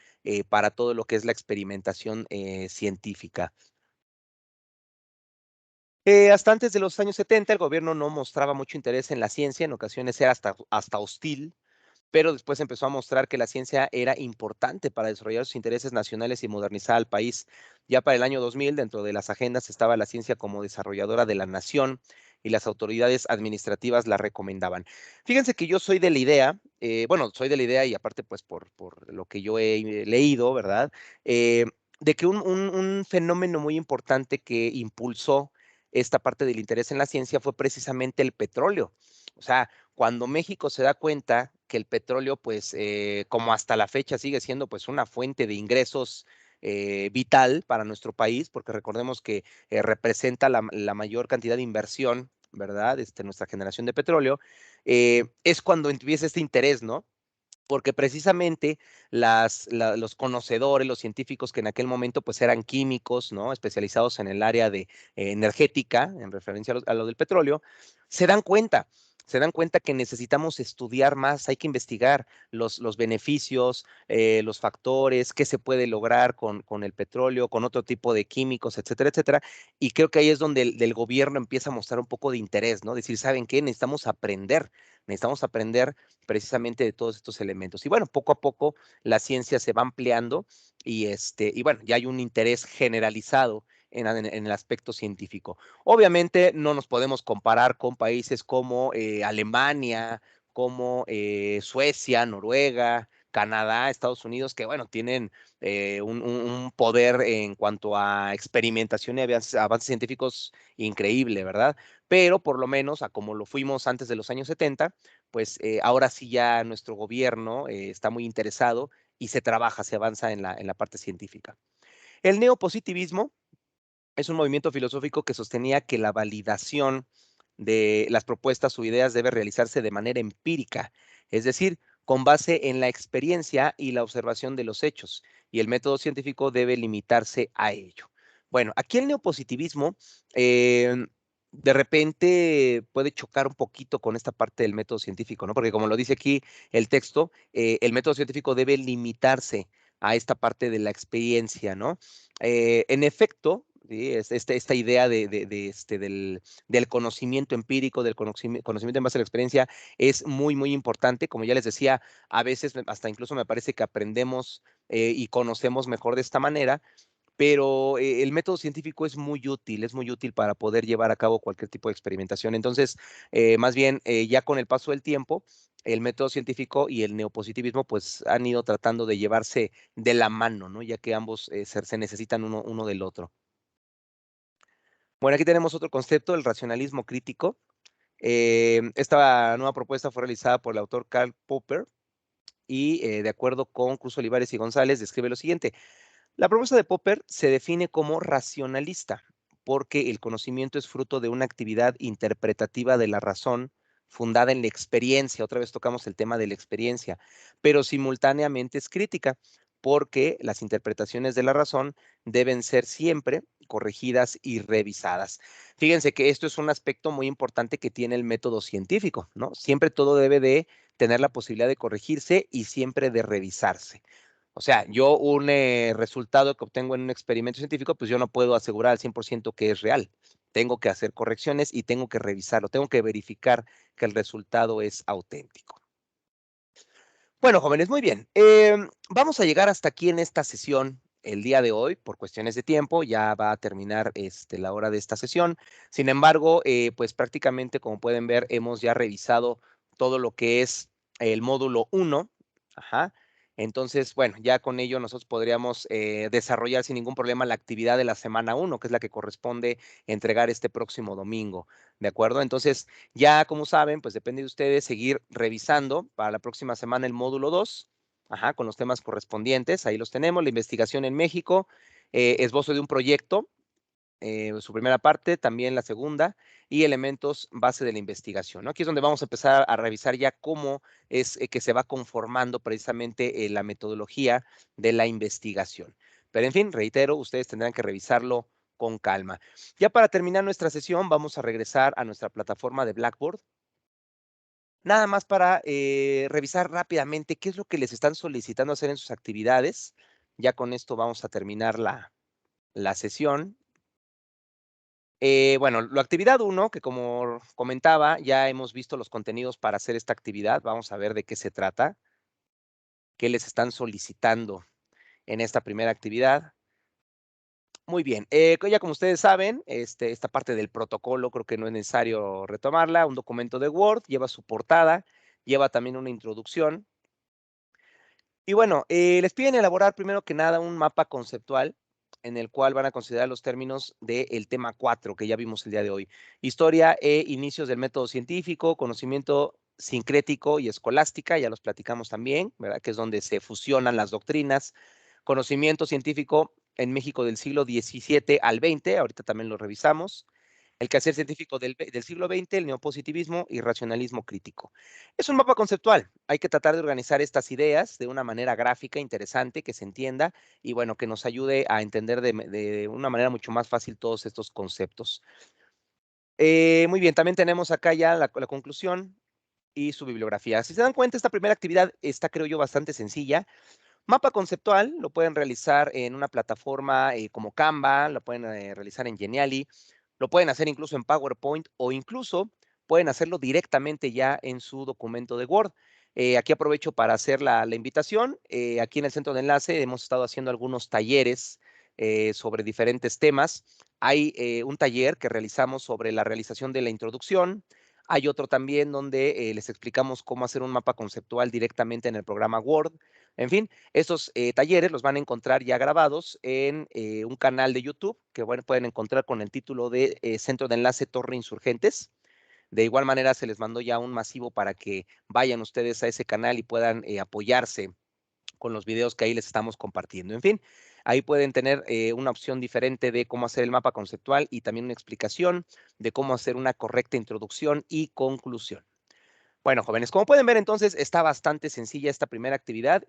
para todo lo que es la experimentación científica. Hasta antes de los años 70, el gobierno no mostraba mucho interés en la ciencia, en ocasiones era hasta hostil, pero después empezó a mostrar que la ciencia era importante para desarrollar sus intereses nacionales y modernizar al país. Ya para el año 2000, dentro de las agendas estaba la ciencia como desarrolladora de la nación y las autoridades administrativas la recomendaban. Fíjense que yo soy de la idea, bueno, soy de la idea y aparte pues por lo que yo he leído, ¿verdad? Eh, de que un fenómeno muy importante que impulsó esta parte del interés en la ciencia fue precisamente el petróleo. O sea, cuando México se da cuenta que el petróleo, pues, como hasta la fecha sigue siendo, pues, una fuente de ingresos vital para nuestro país, porque recordemos que representa la mayor cantidad de inversión, ¿verdad? Nuestra generación de petróleo, es cuando empieza este interés, ¿no? Porque precisamente los conocedores, los científicos que en aquel momento pues eran químicos, ¿no? Especializados en el área de energética, en referencia a lo del petróleo, se dan cuenta, se dan cuenta que necesitamos estudiar más, hay que investigar los beneficios, los factores, qué se puede lograr con el petróleo, con otro tipo de químicos, etcétera, etcétera. Y creo que ahí es donde el gobierno empieza a mostrar un poco de interés, ¿no? Decir, ¿saben qué? Necesitamos aprender precisamente de todos estos elementos. Y bueno, poco a poco la ciencia se va ampliando y bueno, ya hay un interés generalizado en el aspecto científico. Obviamente no nos podemos comparar con países como Alemania, como Suecia, Noruega, Canadá, Estados Unidos, que bueno, tienen un poder en cuanto a experimentación y avances científicos increíble, ¿verdad? Pero por lo menos a como lo fuimos antes de los años 70, pues ahora sí ya nuestro gobierno está muy interesado y se trabaja, se avanza en la parte científica. El neopositivismo es un movimiento filosófico que sostenía que la validación de las propuestas o ideas debe realizarse de manera empírica, es decir, con base en la experiencia y la observación de los hechos, y el método científico debe limitarse a ello. Bueno, aquí el neopositivismo de repente puede chocar un poquito con esta parte del método científico, ¿no? Porque como lo dice aquí el texto, el método científico debe limitarse a esta parte de la experiencia, ¿no? En efecto, ¿sí? Esta idea del conocimiento empírico, del conocimiento en base a la experiencia, es muy, muy importante. Como ya les decía, a veces hasta incluso me parece que aprendemos y conocemos mejor de esta manera, pero el método científico es muy útil para poder llevar a cabo cualquier tipo de experimentación. Entonces, más bien, ya con el paso del tiempo, el método científico y el neopositivismo pues han ido tratando de llevarse de la mano, ¿no? Ya que ambos se necesitan uno del otro. Bueno, aquí tenemos otro concepto, el racionalismo crítico. Esta nueva propuesta fue realizada por el autor Karl Popper y de acuerdo con Cruz Olivares y González, describe lo siguiente. La propuesta de Popper se define como racionalista, porque el conocimiento es fruto de una actividad interpretativa de la razón fundada en la experiencia. Otra vez tocamos el tema de la experiencia, pero simultáneamente es crítica, porque las interpretaciones de la razón deben ser siempre corregidas y revisadas. Fíjense que esto es un aspecto muy importante que tiene el método científico, ¿no? Siempre todo debe de tener la posibilidad de corregirse y siempre de revisarse. O sea, yo un resultado que obtengo en un experimento científico, pues yo no puedo asegurar al 100% que es real. Tengo que hacer correcciones y tengo que revisarlo, tengo que verificar que el resultado es auténtico. Bueno, jóvenes, muy bien. Vamos a llegar hasta aquí en esta sesión el día de hoy, por cuestiones de tiempo, ya va a terminar la hora de esta sesión. Sin embargo, pues prácticamente, como pueden ver, hemos ya revisado todo lo que es el módulo 1. Ajá. Entonces, bueno, ya con ello nosotros podríamos desarrollar sin ningún problema la actividad de la semana 1, que es la que corresponde entregar este próximo domingo. ¿De acuerdo? Entonces, ya como saben, pues depende de ustedes seguir revisando para la próxima semana el módulo 2, ajá, con los temas correspondientes. Ahí los tenemos, la investigación en México, esbozo de un proyecto, su primera parte, también la segunda, y elementos base de la investigación, ¿no? Aquí es donde vamos a empezar a revisar ya cómo es que se va conformando precisamente la metodología de la investigación. Pero en fin, reitero, ustedes tendrán que revisarlo con calma. Ya para terminar nuestra sesión, vamos a regresar a nuestra plataforma de Blackboard. Nada más para revisar rápidamente qué es lo que les están solicitando hacer en sus actividades. Ya con esto vamos a terminar la sesión. Bueno, la actividad 1, que como comentaba, ya hemos visto los contenidos para hacer esta actividad. Vamos a ver de qué se trata, qué les están solicitando en esta primera actividad. Muy bien, ya como ustedes saben, esta parte del protocolo creo que no es necesario retomarla. Un documento de Word lleva su portada, lleva también una introducción. Y bueno, les piden elaborar primero que nada un mapa conceptual en el cual van a considerar los términos del tema 4 que ya vimos el día de hoy. Historia e inicios del método científico, conocimiento sincrético y escolástica, ya los platicamos también, ¿verdad? Que es donde se fusionan las doctrinas. Conocimiento científico en México del siglo XVII al XX, ahorita también lo revisamos. El quehacer científico del siglo XX, el neopositivismo y racionalismo crítico. Es un mapa conceptual. Hay que tratar de organizar estas ideas de una manera gráfica, interesante, que se entienda y bueno, que nos ayude a entender de una manera mucho más fácil todos estos conceptos. Muy bien, también tenemos acá ya la conclusión y su bibliografía. Si se dan cuenta, esta primera actividad está, creo yo, bastante sencilla. Mapa conceptual lo pueden realizar en una plataforma como Canva, lo pueden realizar en Geniali, lo pueden hacer incluso en PowerPoint o incluso pueden hacerlo directamente ya en su documento de Word. Aquí aprovecho para hacer la invitación. Aquí en el centro de enlace hemos estado haciendo algunos talleres sobre diferentes temas. Hay un taller que realizamos sobre la realización de la introducción. Hay otro también donde les explicamos cómo hacer un mapa conceptual directamente en el programa Word. En fin, estos talleres los van a encontrar ya grabados en un canal de YouTube que bueno, pueden encontrar con el título de Centro de Enlace Torre Insurgentes. De igual manera, se les mandó ya un masivo para que vayan ustedes a ese canal y puedan apoyarse con los videos que ahí les estamos compartiendo. En fin, ahí pueden tener una opción diferente de cómo hacer el mapa conceptual y también una explicación de cómo hacer una correcta introducción y conclusión. Bueno, jóvenes, como pueden ver, entonces está bastante sencilla esta primera actividad.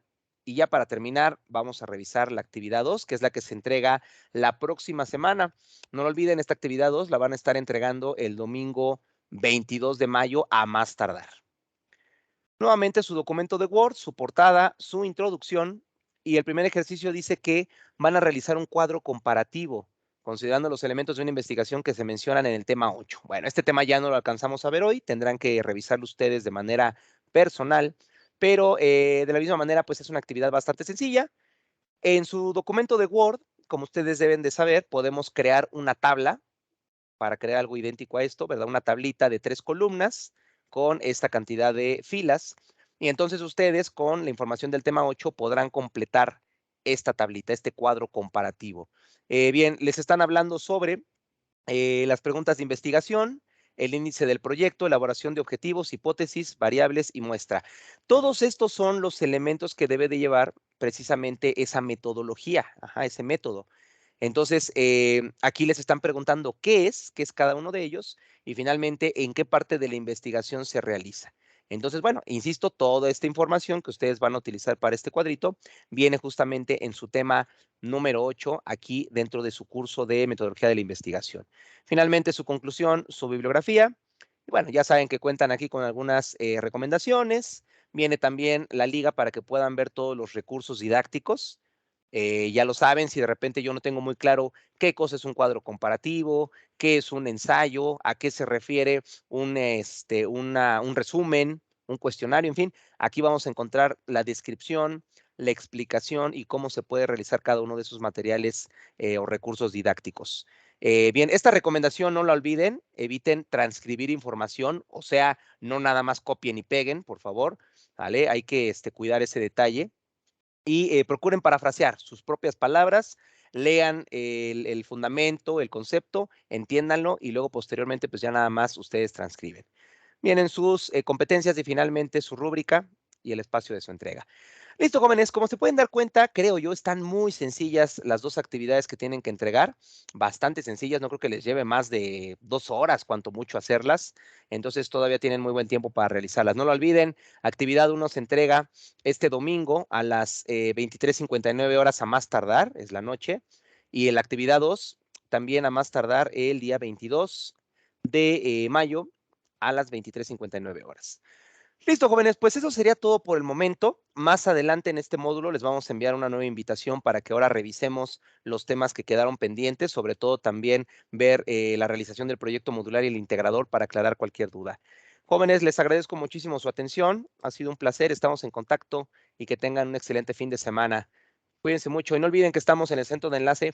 Y ya para terminar, vamos a revisar la actividad 2, que es la que se entrega la próxima semana. No lo olviden, esta actividad 2 la van a estar entregando el domingo 22 de mayo a más tardar. Nuevamente su documento de Word, su portada, su introducción y el primer ejercicio dice que van a realizar un cuadro comparativo considerando los elementos de una investigación que se mencionan en el tema 8. Bueno, este tema ya no lo alcanzamos a ver hoy, tendrán que revisarlo ustedes de manera personal, pero de la misma manera, pues es una actividad bastante sencilla. En su documento de Word, como ustedes deben de saber, podemos crear una tabla para crear algo idéntico a esto, ¿verdad? Una tablita de 3 columnas con esta cantidad de filas. Y entonces ustedes con la información del tema 8 podrán completar esta tablita, este cuadro comparativo. Bien, les están hablando sobre las preguntas de investigación, el índice del proyecto, elaboración de objetivos, hipótesis, variables y muestra. Todos estos son los elementos que debe de llevar precisamente esa metodología, ese método. Entonces, aquí les están preguntando qué es cada uno de ellos y finalmente en qué parte de la investigación se realiza. Entonces, bueno, insisto, toda esta información que ustedes van a utilizar para este cuadrito viene justamente en su tema número 8, aquí dentro de su curso de metodología de la investigación. Finalmente, su conclusión, su bibliografía. Y bueno, ya saben que cuentan aquí con algunas recomendaciones, Viene también la liga para que puedan ver todos los recursos didácticos. Ya lo saben, si de repente yo no tengo muy claro qué cosa es un cuadro comparativo, qué es un ensayo, a qué se refiere un resumen, un cuestionario, en fin, aquí vamos a encontrar la descripción, la explicación y cómo se puede realizar cada uno de esos materiales o recursos didácticos. Bien, esta recomendación no la olviden, eviten transcribir información, o sea, no nada más copien y peguen, por favor, ¿vale? Hay que cuidar ese detalle y procuren parafrasear sus propias palabras, lean el fundamento, el concepto, entiéndanlo y luego posteriormente pues ya nada más ustedes transcriben. Vienen sus competencias y finalmente su rúbrica y el espacio de su entrega. Listo, jóvenes, como se pueden dar cuenta, creo yo, están muy sencillas las dos actividades que tienen que entregar, bastante sencillas, no creo que les lleve más de 2 horas, cuanto mucho hacerlas, entonces todavía tienen muy buen tiempo para realizarlas. No lo olviden, actividad 1 se entrega este domingo a las 23:59 horas a más tardar, es la noche, y la actividad 2 también a más tardar el día 22 de mayo a las 23:59 horas. Listo, jóvenes, pues eso sería todo por el momento. Más adelante en este módulo les vamos a enviar una nueva invitación para que ahora revisemos los temas que quedaron pendientes, sobre todo también ver la realización del proyecto modular y el integrador para aclarar cualquier duda. Jóvenes, les agradezco muchísimo su atención. Ha sido un placer, estamos en contacto y que tengan un excelente fin de semana. Cuídense mucho y no olviden que estamos en el centro de enlace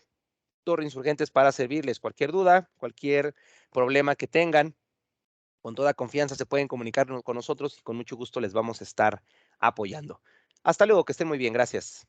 Torre Insurgentes para servirles. Cualquier duda, cualquier problema que tengan, con toda confianza se pueden comunicar con nosotros y con mucho gusto les vamos a estar apoyando. Hasta luego, que estén muy bien, gracias.